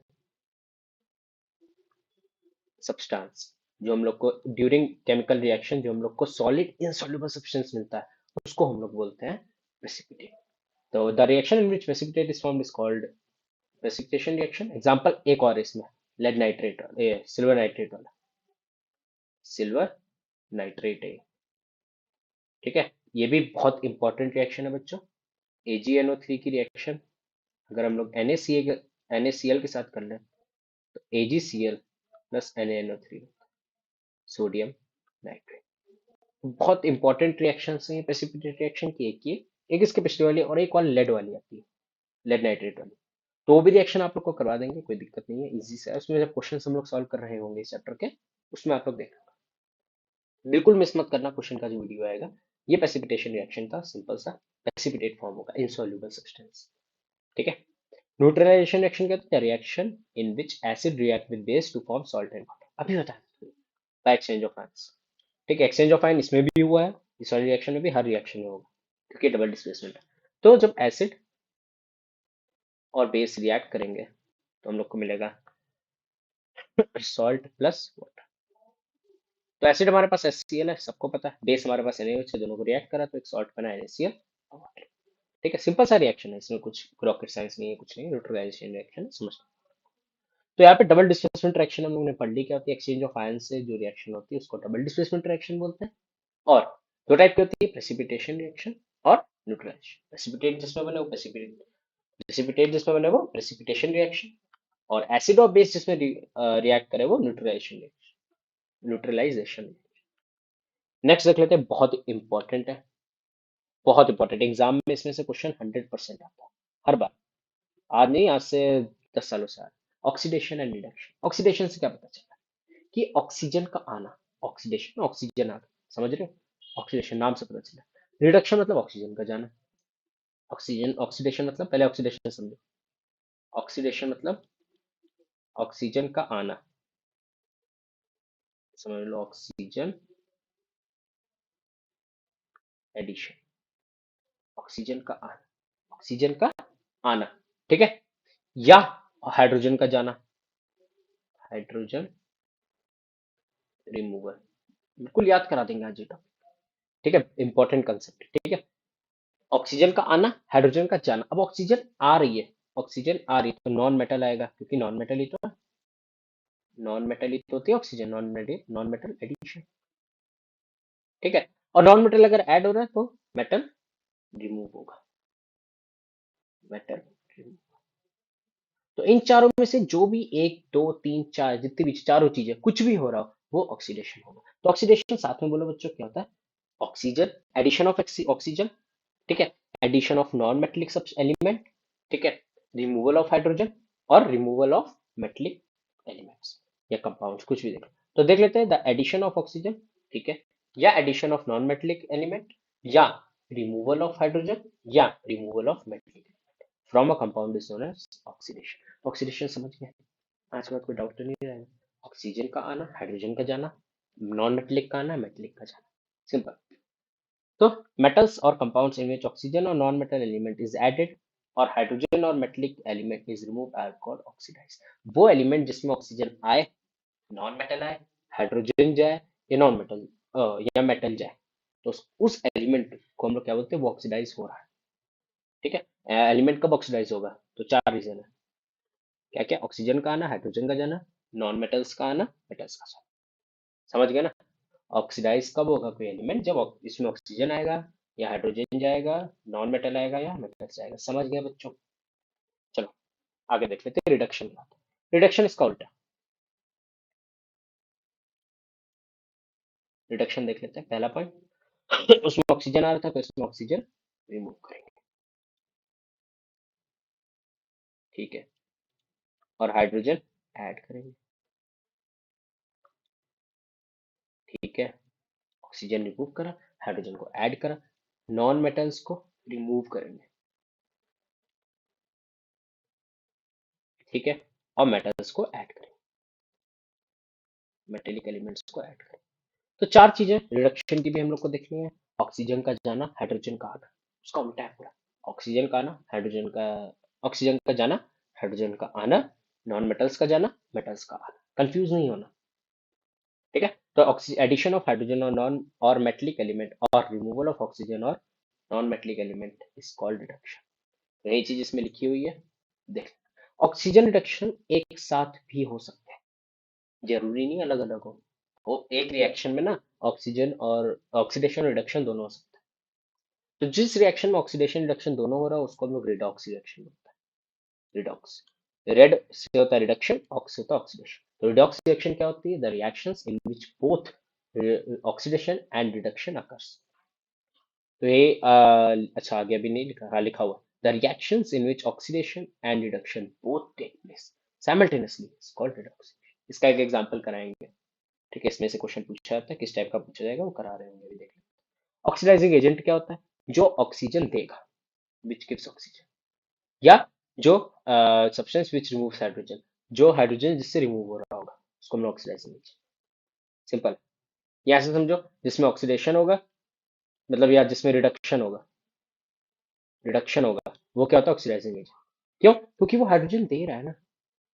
S1: substance, जो हम लोग को ड्यूरिंग केमिकल रिएक्शन जो हम लोग को सॉलिड इनसॉल्युबल सब्सटेंस मिलता है, उसको हम लोग बोलते हैं प्रेसिपिटेट। तो the reaction in which precipitate is formed is called precipitation reaction. Example एक और इसमें, लेड नाइट्रेट, सिल्वर नाइट्रेट वाला, सिल्वर नाइट्रेट है, ठीक है। ये भी बहुत इंपॉर्टेंट रिएक्शन है बच्चों। AgNO3 की रिएक्शन अगर हम लोग NaCl के साथ कर लें तो AgCl plus NaNO3, sodium nitrate. बहुत इंपॉर्टेंट रिएक्शन है प्रेसिपिटेट रिएक्शन की, एक ये, एक इसके पिछले वाली और एक वाली लेड वाली आती है, लेड नाइट्रेट वाली। तो वो भी रिएक्शन आप लोग को करवा देंगे, कोई दिक्कत नहीं है, इजी से है। उसमें जब क्वेश्चन हम लोग सॉल्व कर रहे होंगे इस चैप्टर के, उसमें आप लोग देखना, बिल्कुल मिस मत करना क्वेश्चन का जो वीडियो आएगा। ये प्रेसिपिटेशन रिएक्शन था, सिंपल सा प्रेसिपिटेट फॉर्म होगा इनसॉल्युबल सब्सटेंस, ठीक है। न्यूट्रलाइजेशन रिएक्शन कहते हैं reaction in which acid react with base to form salt and water, अभी बताया बाय एक्सचेंज ऑफ आयंस, ठीक है। एक्सचेंज ऑफ आयन इसमें भी हुआ है, इस वाली रिएक्शन में भी, हर रिएक्शन में होगा क्योंकि डबल डिस्प्लेसमेंट है। तो जब एसिड और बेस रिएक्ट करेंगे तो हम लोग को मिलेगा सॉल्ट प्लस वाटर। तो एसिड हमारे पास HCl है, सबको पता है, बेस हमारे पास NaOH है, दोनों को रिएक्ट करा तो एक सॉल्ट बना NaCl और वाटर, ठीक है। सिंपल सा रिएक्शन है, इसमें कुछ रॉकेट साइंस नहीं है, कुछ नहीं, न्यूट्रलाइजेशन रिएक्शन समझ। तो यहाँ पे डबल डिस्प्लेसमेंट रिएक्शन हम लोग ने पढ़ ली, क्या होती है, एक्सचेंज ऑफ आयन से जो रिएक्शन होती है उसको डबल डिस्प्लेसमेंट रिएक्शन बोलते हैं। और दो टाइप की होती है, प्रेसिपिटेशन रिएक्शन और न्यूट्रलाइजेशन। प्रेसिपिटेट जिसमें बने वो प्रेसिपिटेट जिसमें बने वो प्रेसिपिटेशन रिएक्शन, और एसिड और बेस जिसमें रिएक्ट करे वो न्यूट्रलाइजेशन रिएक्शन, न्यूट्रलाइजेशन। नेक्स्ट देख लेते हैं, बहुत इंपॉर्टेंट है, बहुत इंपॉर्टेंट, एग्जाम में इसमें से क्वेश्चन 100% आता है हर बार, आज नहीं, आज से 10 सालों से। Oxidation and reduction. ऑक्सीडेशन से क्या पता चला कि ऑक्सीजन का आना, ऑक्सीडेशन ऑक्सीजन आना, समझ रहे हो, ऑक्सीडेशन नाम से पता चला। रिडक्शन मतलब ऑक्सीजन का जाना, ऑक्सीजन ऑक्सीडेशन मतलब, पहले ऑक्सीडेशन समझो, ऑक्सीडेशन मतलब ऑक्सीजन का आना, समझ लो, ऑक्सीजन एडिशन, ऑक्सीजन का आना, ऑक्सीजन का आना, ठीक है, या हाइड्रोजन का जाना, हाइड्रोजन रिमूवल, बिल्कुल याद करा देंगे आज ये टॉपिक, ठीक है, इंपॉर्टेंट कंसेप्ट, ठीक है। ऑक्सीजन का आना, हाइड्रोजन का जाना। अब ऑक्सीजन आ रही है, ऑक्सीजन आ रही है तो नॉन मेटल आएगा, क्योंकि नॉन मेटल ही तो है, नॉन मेटल ही तो होती है ऑक्सीजन, नॉन मेटल एडिशन, ठीक है। और नॉन मेटल अगर ऐड हो रहा है तो मेटल रिमूव होगा, मेटल रिमूव। तो इन चारों में से जो भी एक दो तीन चार, जितनी भी चारों चीजें कुछ भी हो रहा हो वो ऑक्सीडेशन होगा। तो ऑक्सीडेशन साथ में बोलो बच्चों क्या होता है, ऑक्सीजन, एडिशन ऑफ ऑक्सीजन, ठीक है, एडिशन ऑफ नॉन मेटेलिक सब एलिमेंट, ठीक है, रिमूवल ऑफ हाइड्रोजन और रिमूवल ऑफ मेटेलिक एलिमेंट्स या कंपाउंड्स, कुछ भी देख लो। तो देख लेते हैं, द एडिशन ऑफ ऑक्सीजन, ठीक है, या addition of non metallic element, या रिमूवल ऑफ हाइड्रोजन, या removal of metallic from a compound is known as oxidation. Oxidation समझ गए, आज के बाद कोई डाउट तो नहीं रहेगा। ऑक्सीजन का आना, हाइड्रोजन का जाना, नॉन मेटेलिक का आना, मेटेलिक का जाना, सिंपल। तो मेटल्स और कंपाउंड्स इन विच ऑक्सीजन और non metal element is added और हाइड्रोजन और metallic element is remove are called oxidise. वो एलिमेंट जिसमें ऑक्सीजन आए, नॉन मेटल आए, हाइड्रोजन जाए या नॉन मेटल या मेटल जाए, तो उस एलिमेंट को हम लोग क्या बोलते हैं, वो ऑक्सीडाइज हो रहा है। ठीक है। एलिमेंट कब ऑक्सीडाइज होगा, तो चार रीजन है। क्या क्या, ऑक्सीजन का आना, हाइड्रोजन का जाना, नॉन मेटल्स का आना, मेटल्स का जाना। समझ गए ना। ऑक्सीडाइज कब होगा कोई एलिमेंट, जब इसमें ऑक्सीजन आएगा या हाइड्रोजन जाएगा, नॉन मेटल आएगा या मेटल्स जाएगा। समझ गए बच्चों। चलो आगे देख लेते हैं रिडक्शन का। रिडक्शन इसका उल्टा। रिडक्शन देख लेते हैं, पहला पॉइंट उसमें ऑक्सीजन आ रहा था तो इसमें ऑक्सीजन रिमूव करेंगे। ठीक है। और हाइड्रोजन ऐड करेंगे। ठीक है। ऑक्सीजन रिमूव करा, हाइड्रोजन को ऐड करा, नॉन मेटल्स को रिमूव करेंगे। ठीक है। और मेटल्स को ऐड करेंगे, मेटेलिक एलिमेंट्स को ऐड करेंगे। तो चार चीजें रिडक्शन की भी हम लोग को देखनी है। ऑक्सीजन का जाना, हाइड्रोजन का आना, उसका उल्टा है पूरा। ऑक्सीजन का आना, हाइड्रोजन का, ऑक्सीजन का जाना, हाइड्रोजन का आना, नॉन मेटल्स का जाना, मेटल्स का आना। कंफ्यूज नहीं होना। ठीक है। तो एडिशन ऑफ हाइड्रोजन और नॉन और मेटलिक एलिमेंट और रिमूवल ऑफ ऑक्सीजन और non metallic element is called reduction. यही चीज इसमें लिखी हुई है। देख, ऑक्सीजन रिडक्शन एक साथ भी हो सकते हैं, जरूरी नहीं अलग अलग हो। वो एक रिएक्शन में ना ऑक्सीजन और ऑक्सीडेशन रिडक्शन दोनों हो सकता है। तो जिस रिएक्शन में ऑक्सीडेशन रिडक्शन दोनों हो रहा है उसको हम लोग रिडॉक्स रिएक्शन बोलते हैं। रिडॉक्स, रेड से होता है रिडक्शन, ऑक्स से होता है ऑक्सीडेशन। तो रिडॉक्स रिएक्शन क्या होती है, the reactions in which both oxidation and reduction occurs. तो ये अच्छा आगे अभी नहीं लिखा, हाँ लिखा हुआ, the reactions in which oxidation and reduction both take place simultaneously is called redox. इसका एक एग्जांपल कराएंगे। ठीक है, इसमें से क्वेश्चन पूछा जाता है, किस टाइप का पूछा जाएगा वो करा रहे होंगे, अभी देख लें। ऑक्सीडाइजिंग एजेंट क्या होता है, जो ऑक्सीजन देगा, विच गिव्स ऑक्सीजन, या जो सब्सटेंस विच रिमूव्स हाइड्रोजन, जो हाइड्रोजन जिससे रिमूव हो रहा होगा उसको हम ऑक्सीडाइजिंग एजेंट। सिंपल। या ऐसे समझो, जिसमें ऑक्सीडेशन होगा, मतलब या जिसमें रिडक्शन होगा, रिडक्शन होगा, वो क्या होता है, ऑक्सीडाइजिंग एजेंट। क्यों, क्योंकि वो हाइड्रोजन दे रहा है ना,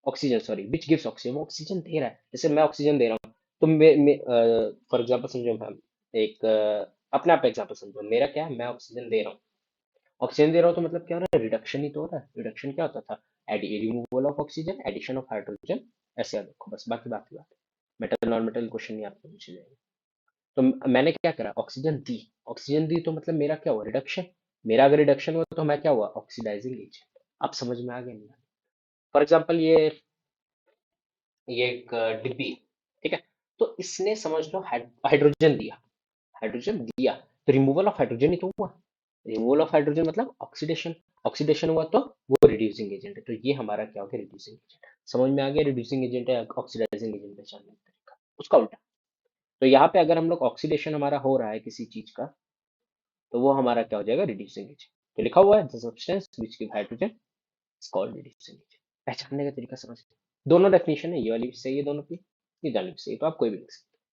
S1: oxygen sorry, which gives oxygen, वो ऑक्सीजन दे रहा है। जैसे मैं ऑक्सीजन दे रहा हूँ, तो फॉर एग्जाम्पल समझो मैम, एक अपने आप एग्जाम्पल समझो, मेरा क्या है, मैं ऑक्सीजन दे रहा हूँ। ऑक्सीजन दे रहा हूँ तो मतलब क्या हो रहा है, रिडक्शन ही तो हो रहा है। रिडक्शन क्या होता था, removal of oxygen, addition of hydrogen, ऐसे याद रखो बस, बाकी बात। मेटल नॉन मेटल क्वेश्चन नहीं आपको पूछे जाएंगे। तो मैंने क्या करा, ऑक्सीजन दी, ऑक्सीजन दी तो मतलब मेरा क्या हुआ, रिडक्शन। मेरा अगर रिडक्शन हुआ तो मैं क्या हुआ, ऑक्सीडाइजिंग एजेंट। आप समझ में आ गया नहीं। फॉर एग्जाम्पल ये एक डिब्बी है, ठीक है। तो इसने समझ लो हाइड्रोजन दिया, हाइड्रोजन दिया, तो रिमूवल ऑफ हाइड्रोजन ही तो हुआ। रिमूवल ऑफ हाइड्रोजन मतलब ऑक्सीडेशन, ऑक्सीडेशन हुआ तो वो रिड्यूसिंग एजेंट है। तो ये हमारा क्या हो गया, रिड्यूसिंग एजेंट। समझ में आ गया, रिड्यूसिंग एजेंट है ऑक्सीडाइजिंग एजेंट पहचानने का तरीका, उसका उल्टा। तो यहाँ पे अगर हम लोग ऑक्सीडेशन हमारा हो रहा है किसी चीज का, तो वो हमारा क्या हो जाएगा, रिड्यूसिंग एजेंट। तो लिखा हुआ है the substance which give hydrogen is called reducing agent. पहचानने का तरीका समझ, दोनों डेफिनेशन है, ये वाली भी सही है दोनों की, ये वाली भी सही है, तो आप कोई भी लिख सकते हैं।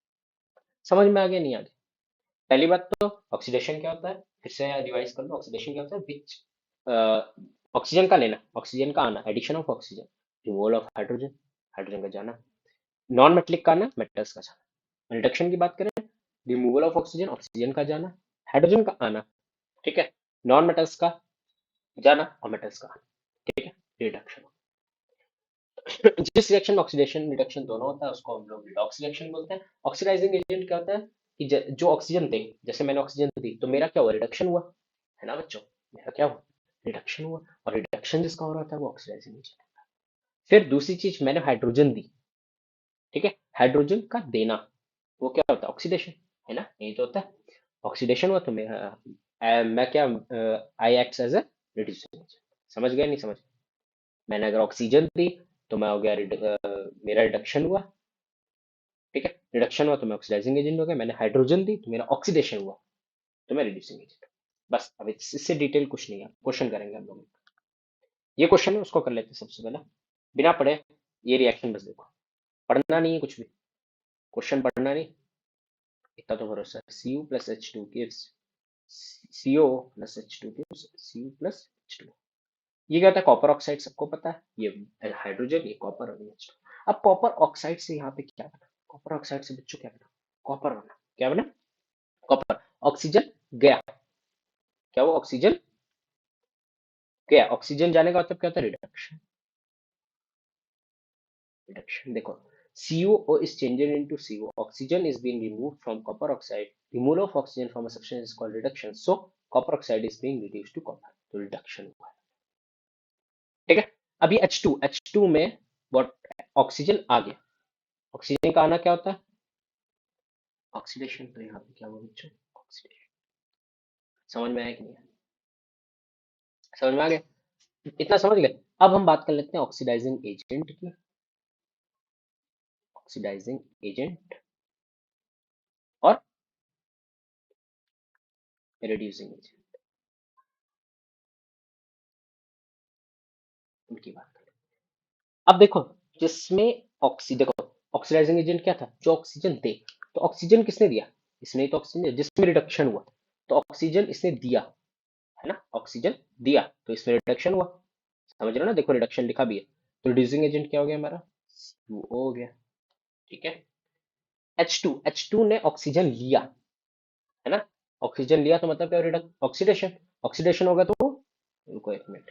S1: समझ में आ गया नहीं आ गया। पहली बात तो ऑक्सीडेशन क्या होता है, फिर से रिवाइज कर लो। ऑक्सीडेशन क्या होता है, विच ऑक्सीजन का लेना, ऑक्सीजन का आना, addition of oxygen, removal of hydrogen, hydrogen का जाना, नॉन मेटलिक का आना, मेटल्स का जाना। रिडक्शन की बात करें, रिमूवल ऑफ ऑक्सीजन, ऑक्सीजन का जाना, हाइड्रोजन का आना, ठीक है, नॉन मेटल्स का जाना और मेटल्स का आना। ठीक है, रिडक्शन। जिस रिएक्शन में ऑक्सीडेशन रिडक्शन दोनों होता है उसको हम लोग रिडॉक्स रिएक्शन बोलते हैं। ऑक्सीडाइजिंग एजेंट क्या होता है कि जो ऑक्सीजन दे, जैसे मैंने ऑक्सीजन दी तो मेरा क्या हुआ, रिडक्शन हुआ, है ना बच्चों, मेरा क्या हुआ, रिडक्शन हुआ। और रिडक्शन जिसका हो रहा था वो ऑक्सीडाइजिंग एजेंट। फिर दूसरी चीज, मैंने हाइड्रोजन दी, ठीक है, हाइड्रोजन का देना, वो क्या होता है, ऑक्सीडेशन, है ना, यही तो होता है। ऑक्सीडेशन हुआ तो मैं क्या, I act as a reducing agent. समझ गया नहीं समझ, मैंने अगर ऑक्सीजन दी तो मैं हो गया मेरा रिडक्शन हुआ, ठीक है, रिडक्शन हुआ तो मैं ऑक्सीडाइजिंग एजेंट हो गया। मैंने हाइड्रोजन दी तो मेरा ऑक्सीडेशन हुआ, तो मैं रिड्यूसिंग एजेंट। बस अब इससे डिटेल कुछ नहीं है, क्वेश्चन करेंगे हम लोग। ये क्वेश्चन है उसको कर लेते हैं सबसे पहले, बिना पढ़े। ये रिएक्शन बस देखो, पढ़ना नहीं है कुछ भी, क्वेश्चन पढ़ना नहीं, इतना तो भरोसा है। Cu plus H2 gives CO plus H2 gives Cu plus H2। ये क्या होता है? कॉपर ऑक्साइड, सबको पता है। ये हाइड्रोजन, ये कॉपर और ये H2। अब कॉपर ऑक्साइड से यहाँ पे क्या बना? कॉपर ऑक्साइड से बच्चों क्या बना? कॉपर बना। क्या बना? कॉपर। ऑक्सीजन गया। क्या वो ऑक्सीजन गया? ऑक्सीजन जाने का मतलब क्या होता है? रिडक्शन। Reduction देखो, CuO is changed into CO. Oxygen is being removed from copper oxide. Removal of oxygen from a substance is called reduction. So copper oxide is being reduced to copper. तो reduction हुआ है। ठीक है। अभी H2 में what oxygen आ गया। Oxygen का आना क्या होता है? ऑक्सीडेशन। तो यहाँ पे क्या हुआ बच्चों? ऑक्सीडेशन। समझ में आया कि नहीं आया? समझ में आ गया? इतना समझ गए। अब हम बात कर लेते हैं ऑक्सीडाइजिंग एजेंट की। ऑक्सीडाइजिंग एजेंट और रिड्यूसिंग एजेंट, उनकी बात करें। अब देखो, जिसमें देखो, ऑक्सीडाइजिंग एजेंट क्या था? जो ऑक्सीजन दे। तो ऑक्सीजन किसने दिया? इसने ही तो ऑक्सीजन दिया, जिसमें रिडक्शन हुआ। तो ऑक्सीजन इसने दिया, है ना? ऑक्सीजन दिया तो इसमें रिडक्शन हुआ। समझ रहे हो ना? देखो रिडक्शन लिखा भी है। तो रिड्यूसिंग एजेंट क्या हो गया हमारा? CO हो गया। ठीक है। H2 ने ऑक्सीजन लिया, है ना? ऑक्सीजन लिया तो मतलब क्या? Reduction, oxidation. ऑक्सीडेशन होगा तो रुको एक मिनट,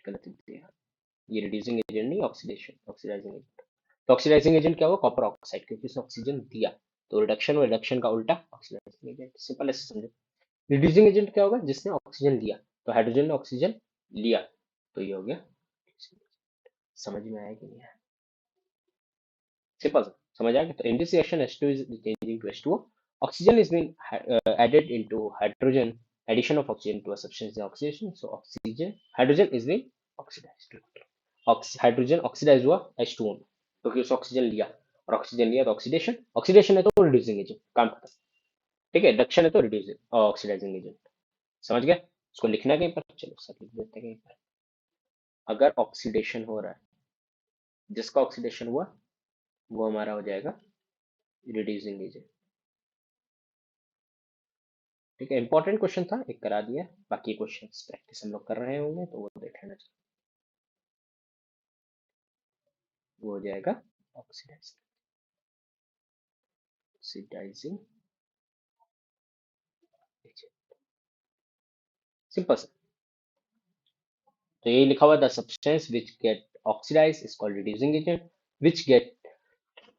S1: गलत दिया। ये रिड्यूसिंग एजेंट नहीं, ऑक्सीडेशन, ऑक्सीडाइजिंग एजेंट। तो ऑक्सीडाइजिंग एजेंट क्या होगा? कॉपर ऑक्साइड, क्योंकि उसने ऑक्सीजन दिया। तो रिडक्शन और रिडक्शन का उल्टा ऑक्सीडाइजिंग एजेंट। सिंपल ऐसे समझो। रिड्यूसिंग एजेंट क्या होगा? जिसने ऑक्सीजन लिया। तो हाइड्रोजन ने ऑक्सीजन लिया, तो ये हो गया। समझ में आया कि नहीं आया? सिंपल सा समझ आ गया। तो in this reaction H2 is changing to H2O. Oxygen is being added into hydrogen. Addition of oxygen to a substance is oxidation. So oxygen, hydrogen is being oxidized. Hydrogen oxidise हुआ H2O में, क्योंकि उसने oxygen लिया। और oxygen लिया तो oxidation. Oxidation है तो रिड्यूसिंग एजेंट, काम खत्म। ठीक है। रिडक्शन है तो रिड्यूसिंग ऑक्सीडाइजिंग एजेंट। समझ गए? इसको लिखना है कहीं पर? चलो सब लिख देते हैं कहीं पर। अगर ऑक्सीडेशन हो रहा है, जिसका ऑक्सीडेशन हुआ वो हमारा हो जाएगा रिड्यूसिंग एजेंट। ठीक है। इंपॉर्टेंट क्वेश्चन था, एक करा दिया। बाकी क्वेश्चन प्रैक्टिस हम लोग कर रहे होंगे तो वो देख लेना चाहिए। वो हो जाएगा ऑक्सीडाइजिंग, ऑक्सीडाइजिंग एजेंट। सिंपल सा। तो ये लिखा हुआ, the substance which get oxidise is called reducing agent, which get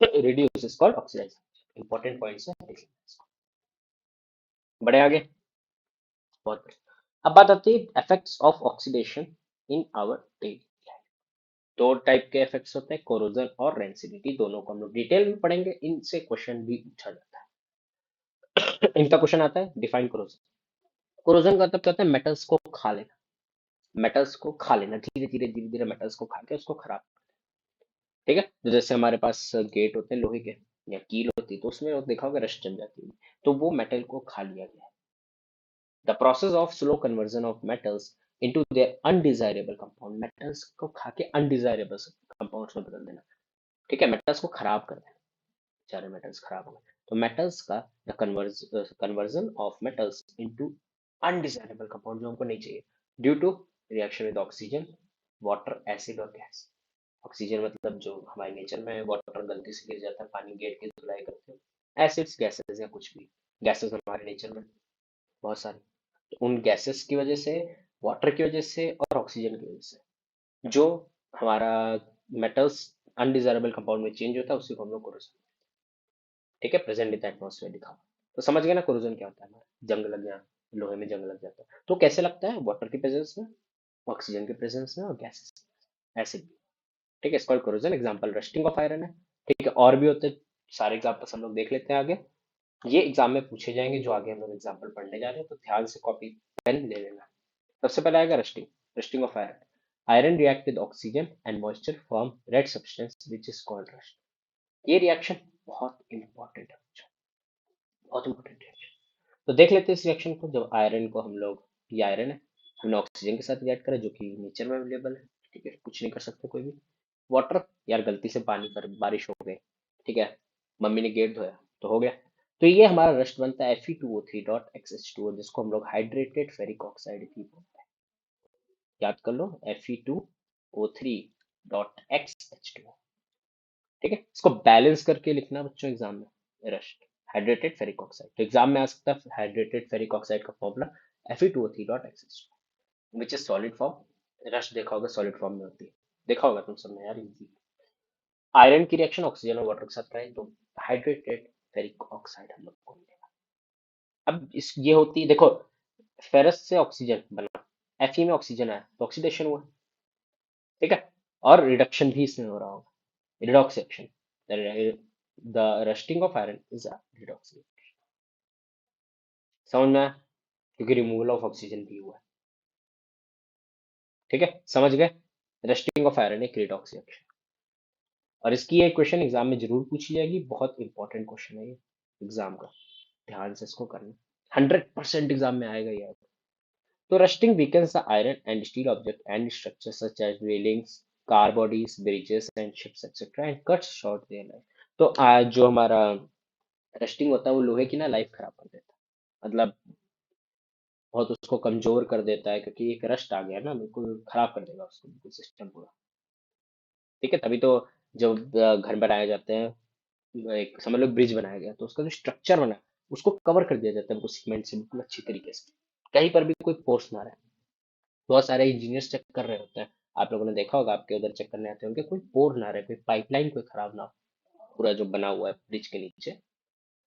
S1: reduce is called oxidising. Important points है, देख लेना इसको। बड़े आगे, बहुत बढ़िया। अब बात आती है effects of oxidation in our daily. दो टाइप के इफेक्ट्स होते हैं, कोरोजन और रेंसिडिटी। दोनों को हम लोग डिटेल में पढ़ेंगे, इनसे क्वेश्चन भी पूछा जाता है। इनका क्वेश्चन आता है, डिफाइन कोरोजन। कोरोजन का मतलब क्या होता है? मेटल्स को खा लेना। मेटल्स को खा लेना, धीरे धीरे धीरे धीरे मेटल्स को खा के उसको खराब। ठीक है। तो जैसे हमारे पास गेट होते हैं लोहे के, या कील होती है, तो उसमें वो देखा होगा रस्ट जम जाती है, तो वो मेटल को खा लिया गया है। The process of slow conversion of metals into their undesirable compound. Metals को खा के अनडिजायरेबल कंपाउंड्स में बदल देना। ठीक है। मेटल्स को खराब कर देना, सारे मेटल्स खराब हो गए। तो मेटल्स का the conversion of metals into undesirable compound, जो हमको नहीं चाहिए, due to reaction with oxygen, water, acid और गैस। ऑक्सीजन मतलब जो हमारे नेचर में है, वाटर गलती से गिर जाता है, पानी गेट की धुलाई करते हैं। एसिड्स, गैसेस या कुछ भी गैसेस हमारे नेचर में बहुत सारी। तो उन गैसेस की वजह से, वाटर की वजह से और ऑक्सीजन की वजह से जो हमारा मेटल्स अनडिजायरेबल कंपाउंड में चेंज होता है, उसी को हम लोग कोरोजन। ठीक है। प्रेजेंट इन द एटमॉस्फेयर लिखा हुआ। तो समझ गए ना कोरोजन क्या होता है? हमारा जंग लग गया, लोहे में जंग लग जाता है तो कैसे लगता है? वाटर की प्रेजेंस में, ऑक्सीजन की प्रेजेंस में और गैसेस, एसिड। ठीक है। इसका corrosion example rusting of iron है। ठीक है। और भी होते हैं, सारे एग्जांपल्स हम लोग देख लेते हैं आगे। ये एग्जाम में पूछे जाएंगे, जो आगे हम लोग एग्जांपल पढ़ने जा रहे हैं, तो ध्यान से कॉपी पेन ले लेना। सबसे पहले आएगा rusting. Rusting of iron. Iron react with oxygen and moisture form red substance which is called rust. ये रिएक्शन बहुत इंपॉर्टेंट है बच्चों, बहुत इंपॉर्टेंट रिएक्शन। तो देख लेते हैं इस रिएक्शन को। जब आयरन को हम लोग, ये आयरन है, हमने ऑक्सीजन के साथ रिएक्ट करा, जो कि नेचर में अवेलेबल है। ठीक है। कुछ नहीं कर सकते कोई भी। वाटर, यार गलती से पानी पर बारिश हो गई, ठीक है, मम्मी ने गेट धोया तो हो गया। तो ये हमारा रस्ट बनता है Fe2O3.XH2O, जिसको हम लोग हाइड्रेटेड फेरिक ऑक्साइड भी बोलते हैं। याद कर लो, Fe2O3.XH2O। ठीक है, इसको बैलेंस करके लिखना बच्चों एग्जाम में, रस्ट हाइड्रेटेड फेरिक ऑक्साइड। तो एग्जाम में आ सकता है हाइड्रेटेड फेरिक ऑक्साइड का formula Fe2O3.XH2O, which is solid form. Rust देखा होगा सॉलिड फॉर्म में होती है, देखा होगा तुम सबने यार, इजी। आयरन की रिएक्शन ऑक्सीजन और वाटर के साथ करें तो हाइड्रेटेड फेरिक ऑक्साइड हम लोग को मिलेगा। अब इस ये होती है, देखो, फेरस से ऑक्सीजन बना, Fe में ऑक्सीजन आया तो ऑक्सीडेशन हुआ, ठीक है, और रिडक्शन भी इसमें हो रहा होगा, redox reaction. The rusting of iron is a redox. समझ में आया? क्योंकि रिमूवल ऑफ ऑक्सीजन भी हुआ है। ठीक है, समझ गए? रस्टिंग ऑफ आयरन एक रिडॉक्स रिएक्शन। और इसकी एक क्वेश्चन एग्जाम में जरूर पूछी जाएगी, बहुत इंपॉर्टेंट क्वेश्चन है ये एग्जाम का, ध्यान से इसको करना, 100% एग्जाम में आएगा ये। तो rusting weakens the iron and steel object and structure such as railings, car bodies, bridges and ships etcetera and cuts short their life. तो जो हमारा रस्टिंग होता है वो लोहे की ना लाइफ खराब कर देता है, मतलब बहुत उसको कमजोर कर देता है, क्योंकि एक रस्ट आ गया ना, बिल्कुल खराब कर देगा उसको, बिल्कुल सिस्टम पूरा। ठीक है, तभी तो जब घर बनाए जाते हैं, एक समझ लो ब्रिज बनाया गया तो उसका जो स्ट्रक्चर बना है, उसको कवर कर दिया जाता है बिल्कुल सीमेंट से, बिल्कुल अच्छी तरीके से, कहीं पर भी कोई पोर्स ना रहे। बहुत सारे इंजीनियर्स चेक कर रहे होते हैं, आप लोगों ने देखा होगा, आपके उधर चेक करने आते होंगे, कोई पोर ना रहे, कोई पाइपलाइन कोई खराब ना हो, पूरा जो बना हुआ है ब्रिज के नीचे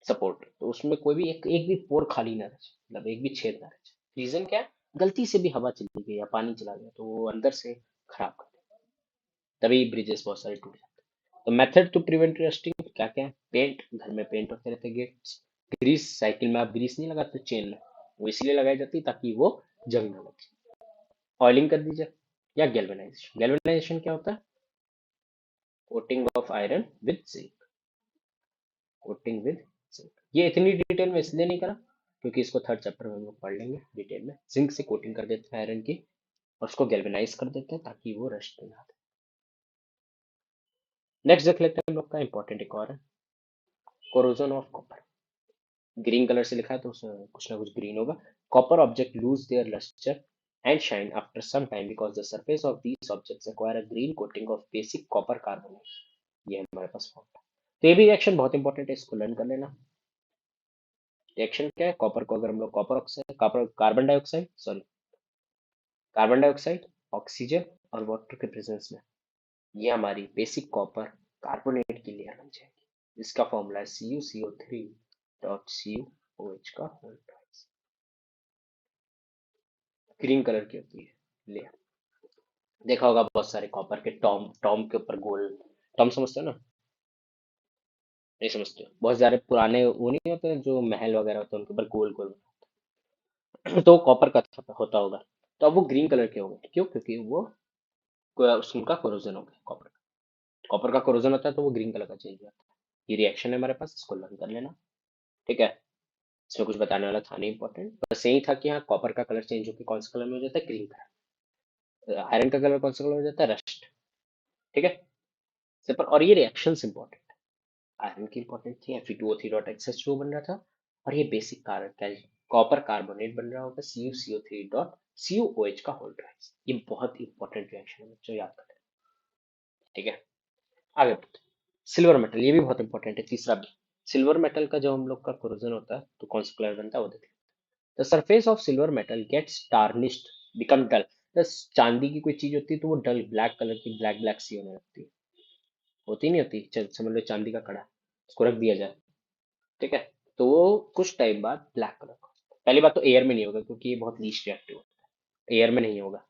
S1: सपोर्ट, तो उसमें कोई भी एक भी पोर खाली ना रहे, मतलब एक भी छेद ना रहे। रीजन क्या है? गलती से भी हवा चली गई या पानी चला गया तो वो अंदर से खराब कर देगा, तभी ब्रिजेस बहुत सारे टूट जाते हैं। तो मेथड टू प्रिवेंट रस्टिंग क्या क्या है? पेंट, घर में पेंट होते रहते हैं, गेट्स, ग्रीस, साइकिल में आप ग्रीस नहीं लगाते चेन में, वो इसलिए लगाई जाती है ताकि वो जंग ना लगे। ऑयलिंग कर दीजिए, या गैल्वेनाइजेशन। गैल्वेनाइजेशन क्या होता है? Coating of iron with zinc, coating with zinc. ये इतनी डिटेल में इसलिए नहीं करा क्योंकि इसको थर्ड चैप्टर में हम लोग पढ़ लेंगे डिटेल में। जिंक से कोटिंग कर देते हैं आयरन की और उसको गैल्वेनाइज कर देते हैं ताकि वो रस्ट ना दे। नेक्स्ट देख लेते हैं हम लोग का इंपॉर्टेंट एक और है, corrosion of copper. Green colour से लिखा है तो उसमें कुछ ना कुछ ग्रीन होगा। Copper object lose their lustre and shine after some time because the surface of these objects acquire a green coating of basic copper carbonate। ये हमारे पास फॉर्म है। तो ये भी रिएक्शन बहुत इंपॉर्टेंट है, इसको लर्न कर लेना। रिएक्शन क्या है? कॉपर को अगर हम लोग copper oxide, copper carbon dioxide, sorry, carbon dioxide, oxygen और वाटर के प्रेजेंस में, ये हमारी बेसिक कॉपर कार्बोनेट की लेयर बन जाएगी, जिसका फॉर्मूला है CuCO3.CuOH का होल ट्वाइस। ग्रीन कलर की होती है लेयर। देखा होगा बहुत सारे कॉपर के टॉम, टॉम के ऊपर गोल, टॉम समझते हो ना? नहीं समझते हो? बहुत सारे पुराने वो नहीं होते जो महल वगैरह होते हैं, उनके ऊपर गोल गोल तो कॉपर का होता होगा। तो अब वो ग्रीन कलर के हो गए, क्यों? क्योंकि वो उनका कोरोजन हो गया कॉपर का। कॉपर का कोरोजन होता है तो वो ग्रीन कलर का चेंज हो जाता है। ये रिएक्शन है हमारे पास, इसको लर्न कर लेना। ठीक है, इसमें कुछ बताने वाला था नहीं इंपॉर्टेंट, बस यही था कि हाँ, कॉपर का कलर चेंज होकर कौन सा कलर में हो जाता है? Green colour. आयरन का कलर कौन सा कलर हो जाता है? रस्ट। ठीक है, सिंपल। और ये रिएक्शन इंपॉर्टेंट, आयरन की इंपॉर्टेंट थी, Fe2O3.XH2O बन रहा था, और ये बेसिक कार्बन, कॉपर कार्बोनेट बन रहा होगा, CuCO3.CuOH का होल ट्वाइस। ये बहुत इंपॉर्टेंट रिएक्शन है बच्चों, याद करें। ठीक है, आगे बढ़ते। सिल्वर मेटल, ये भी बहुत इंपॉर्टेंट है, तीसरा भी। सिल्वर मेटल का जो हम लोग का कोरोजन होता है तो कौन सा कलर बनता है वो देखिए। The surface of silver metal gets tarnished, become dull. चांदी की कोई चीज होती है तो वो डल, ब्लैक कलर की, ब्लैक ब्लैक सी होने लगती है, होती नहीं होती? चल समझ लो चांदी का कड़ा, उसको रख दिया जाए, ठीक है, तो वो कुछ टाइम बाद ब्लैक कलर का, पहली बात तो एयर में नहीं होगा क्योंकि ये बहुत लीस्ट रिएक्टिव होता है, एयर में नहीं होगा।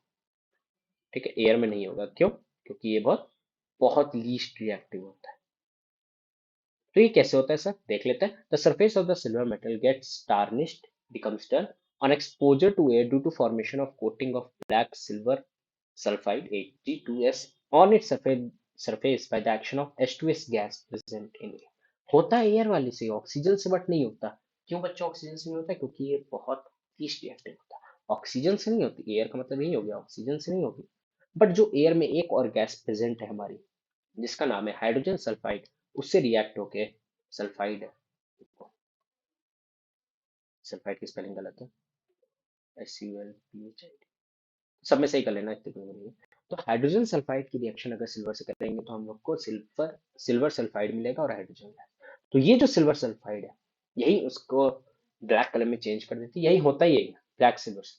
S1: ठीक है, एयर में नहीं होगा, क्यों? क्योंकि ये बहुत बहुत लीस्ट रिएक्टिव होता है। तो ये कैसे होता है सर, देख लेते हैं। The surface of the silver metal gets tarnished, becomes dull on exposure to air due to formation of coating of black silver sulfide Ag2S on its surface by the action of H2S gas present in air। होता है air वाले से, oxygen से but नहीं होता। क्यों बच्चों oxygen से नहीं होता? क्योंकि ये बहुत लीस्ट रिएक्टिव होता है, ऑक्सीजन से नहीं होती। एयर का मतलब यही हो गया, ऑक्सीजन से नहीं होगी। बट जो एयर में एक और गैस प्रेजेंट है हमारी, जिसका नाम है हाइड्रोजन सल्फाइड, उससे रिएक्ट होके सल्फाइड है, सल्फाइड की स्पेलिंग गलत है, SULPHID, सब में सही कर लेना, इतने कोई नहीं है। तो हाइड्रोजन सल्फाइड की रिएक्शन अगर सिल्वर से करेंगे तो हम लोग को सिल्वर सिल्वर सल्फाइड मिलेगा और हाइड्रोजन गैस। तो ये जो सिल्वर सल्फाइड है यही उसको ब्लैक कलर में चेंज कर देती है, यही होता ही यही है ब्लैक सिल्वर से,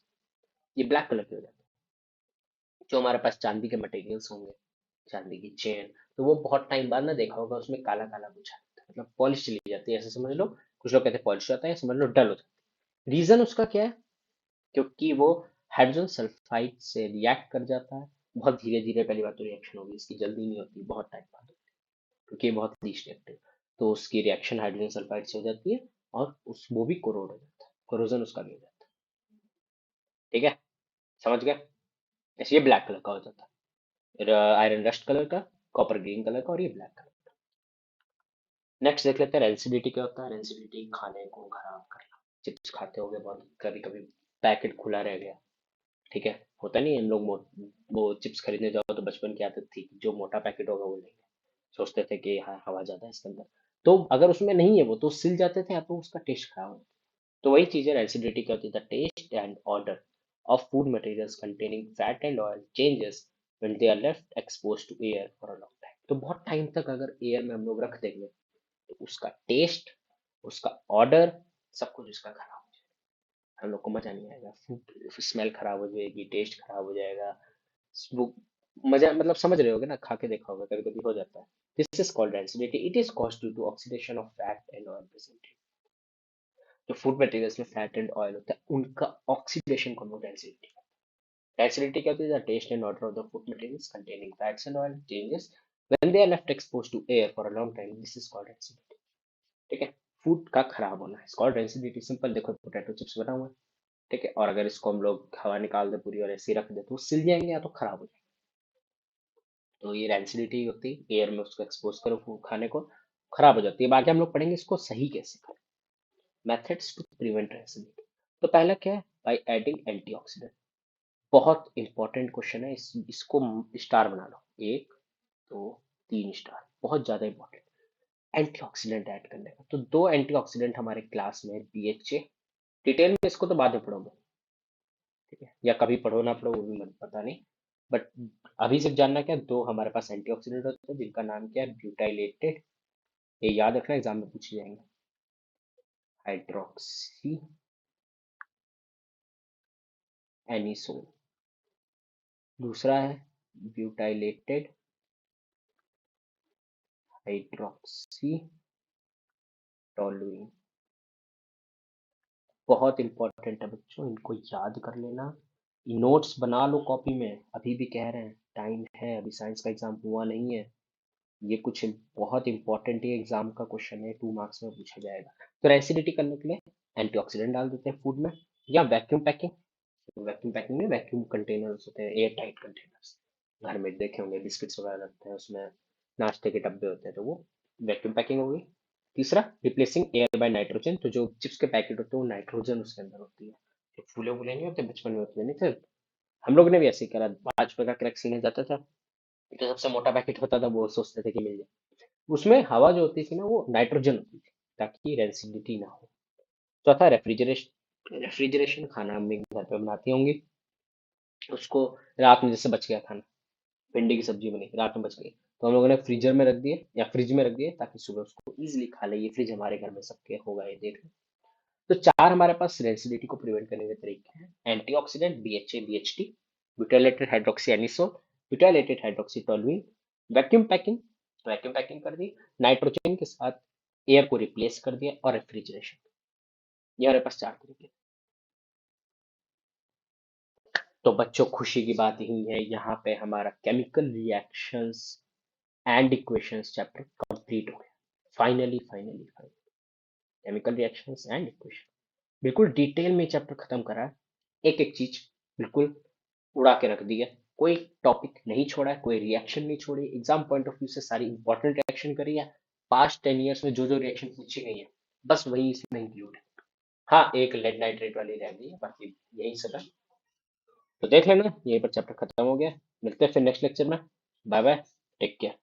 S1: ये ब्लैक कलर की हो जाती है। जो हमारे पास चांदी के मटेरियल्स होंगे, चांदी की चेन, तो वो बहुत टाइम बाद ना देखा होगा उसमें काला काला कुछ आता है, मतलब पॉलिश चली जाती है, ऐसे समझ लो। कुछ लोग कहते हैं पॉलिश होता है, समझ लो डल हो जाता है। रीजन उसका क्या है? क्योंकि वो हाइड्रोजन सल्फाइड से रिएक्ट कर जाता है, बहुत धीरे धीरे। पहली बात तो रिएक्शन होगी इसकी, जल्दी नहीं होती, बहुत टाइम बाद होती है, क्योंकि ये बहुत लीस्ट रिएक्टिव। तो उसकी रिएक्शन हाइड्रोजन सल्फाइड से हो जाती है और उस वो भी कोरोड हो जाता है, कोरोजन उसका भी हो जाता है। ठीक है, समझ गए? ऐसे ये ब्लैक कलर का हो जाता है, आयरन रस्ट कलर का, कॉपर ग्रीन कलर का, और ये ब्लैक कलर। नेक्स्ट देख लेते हैं रेंसिडिटी क्या होता है। रेंसिडिटी खाने को खराब करना। चिप्स खाते होगे बहुत, कभी कभी पैकेट खुला रह गया, ठीक है, होता नहीं है, हम लोग वो चिप्स खरीदने जाओ तो बचपन की आदत थी, जो मोटा पैकेट होगा वो लेंगे, सोचते थे कि हाँ हवा ज्यादा है इसके अंदर, तो अगर उसमें नहीं है वो तो सिल जाते थे या तो उसका टेस्ट खराब होता। तो वही चीज है एसिडिटी क्या होती है, the taste and order of food materials containing fat and oil changes when they are left exposed to air for a long time. तो बहुत टाइम तक अगर एयर में हम लोग रख देंगे तो उसका टेस्ट, उसका ऑर्डर, सब कुछ उसका खराब हो जाएगा, हम लोग को मजा नहीं आएगा, फूड स्मेल खराब हो जाएगी, टेस्ट खराब हो जाएगा। वो मजा, मतलब समझ रहे होगे ना, खा के देखा होगा, कभी कभी हो जाता है। This is called acidity, it is caused due to oxidation of fat and oil present. जो फूड मटेरियल्स में फैट एंड ऑयल होता है उनका ऑक्सीडेशन को हम लोग एसिडिटी। एसिडिटी क्या होती है? The taste and order of the food materials containing fats and oil changes when they are left exposed to air for a long time, this is called acidity. ठीक है, food का खराब होना है called acidity. Simple, देखो potato chips बना हुआ है, ठीक है, और अगर इसको हम लोग हवा निकाल दे पूरी और ऐसे ही रख दे तो वो सिल जाएंगे या तो खराब हो जाएंगे। तो ये एसिडिटी होती है, एयर में उसको एक्सपोज करो खाने को, खराब हो जाती है। बाकी हम लोग पढ़ेंगे इसको सही कैसे करें, मेथड्स टू प्रिवेंट एसिडिटी। तो पहला क्या है? By adding antioxidant. बहुत इंपॉर्टेंट क्वेश्चन है, इसको स्टार बना लो, एक, दो, तीन स्टार, बहुत ज्यादा इंपॉर्टेंट। एंटीऑक्सीडेंट ऐड करने का, तो दो एंटीऑक्सीडेंट हमारे क्लास में, BHA, डिटेल में इसको तो बाद में पढ़ोगे, ठीक है, या कभी पढ़ो ना पढ़ो वो भी मुझे पता नहीं, बट अभी सिर्फ जानना क्या है, दो हमारे पास एंटीऑक्सीडेंट होते हैं जिनका नाम क्या है, ब्यूटाइलेटेड, ये याद रखना, एग्जाम में पूछे जाएंगे, हाइड्रोक्सी एनिसोन। दूसरा है ब्यूटाइलेटेड हाइड्रोक्सी टोलुइन। बहुत इंपॉर्टेंट है बच्चों, इनको याद कर लेना, नोट्स बना लो कॉपी में, अभी भी कह रहे हैं टाइम है, अभी साइंस का एग्जाम हुआ नहीं है। ये कुछ बहुत इंपॉर्टेंट ही एग्जाम का क्वेश्चन है, 2 मार्क्स में पूछा जाएगा। तो एसिडिटी करने के लिए एंटीऑक्सीडेंट डाल देते हैं फूड में, या वैक्यूम पैकिंग। वैक्यूम पैकिंग में वैक्यूम कंटेनर्स होते हैं, एयर टाइट कंटेनर्स, घर में देखे होंगे बिस्किट्स वगैरह रखते हैं उसमें, नाश्ते के डब्बे होते हैं, तो वो वैक्यूम पैकिंग हो गई। तीसरा, रिप्लेसिंग एयर बाय नाइट्रोजन। तो जो चिप्स के पैकेट होते हैं वो नाइट्रोजन उसके अंदर होती है, जो फूले फूले नहीं होते, बचपन में होते नहीं थे, हम लोग ने भी ऐसे ही करा, 5 रुपए का क्रैक सीने जाता था, जो सबसे मोटा पैकेट होता था वो सोचते थे कि मिल जाए, उसमें हवा जो होती थी ना वो नाइट्रोजन होती थी, ताकि रेंसिडिटी ना हो। चौथा, रेफ्रिजरेशन। रेफ्रिजरेशन खाना मम्मी घर पे बनाती होंगी, उसको रात में जैसे बच गया खाना, भिंडी की सब्जी बनी रात में बच गई, तो हम लोगों ने फ्रीजर में रख दिए या फ्रिज में रख दिए, ताकि सुबह उसको इजीली खा ले। ये फ्रिज हमारे घर में सबके होगा, ये देख लो। तो चार हमारे पास रेसिडिटी को प्रिवेंट करने के तरीके हैं, antioxidant, BHA BHT, butylated hydroxy anisole, butylated hydroxy toluene, vacuum packing, vacuum packing कर दी, नाइट्रोजन के साथ एयर को रिप्लेस कर दिया, और रेफ्रिजरेशन। ये हमारे पास चार तरीके। तो बच्चों खुशी की बात यही है, यहाँ पे हमारा chemical reactions and equations chapter complete हो गया, finally finally finally. Chemical reactions and equation बिल्कुल डिटेल में चैप्टर खत्म करा है, एक एक चीज बिल्कुल उड़ा के रख दी है, कोई टॉपिक नहीं छोड़ा है, कोई रिएक्शन नहीं छोड़ी, एग्जाम पॉइंट ऑफ व्यू से सारी इंपॉर्टेंट रिएक्शन करी है, पास्ट 10 years में जो जो रिएक्शन पूछी गई है बस वही इसमें इंक्लूड है। हाँ, एक लेड नाइट्रेट वाली रह गई है, बाकी यही सब है। तो देख लेना, यहीं पर चैप्टर खत्म हो गया, मिलते हैं फिर नेक्स्ट लेक्चर में, बाय बाय, टेक केयर।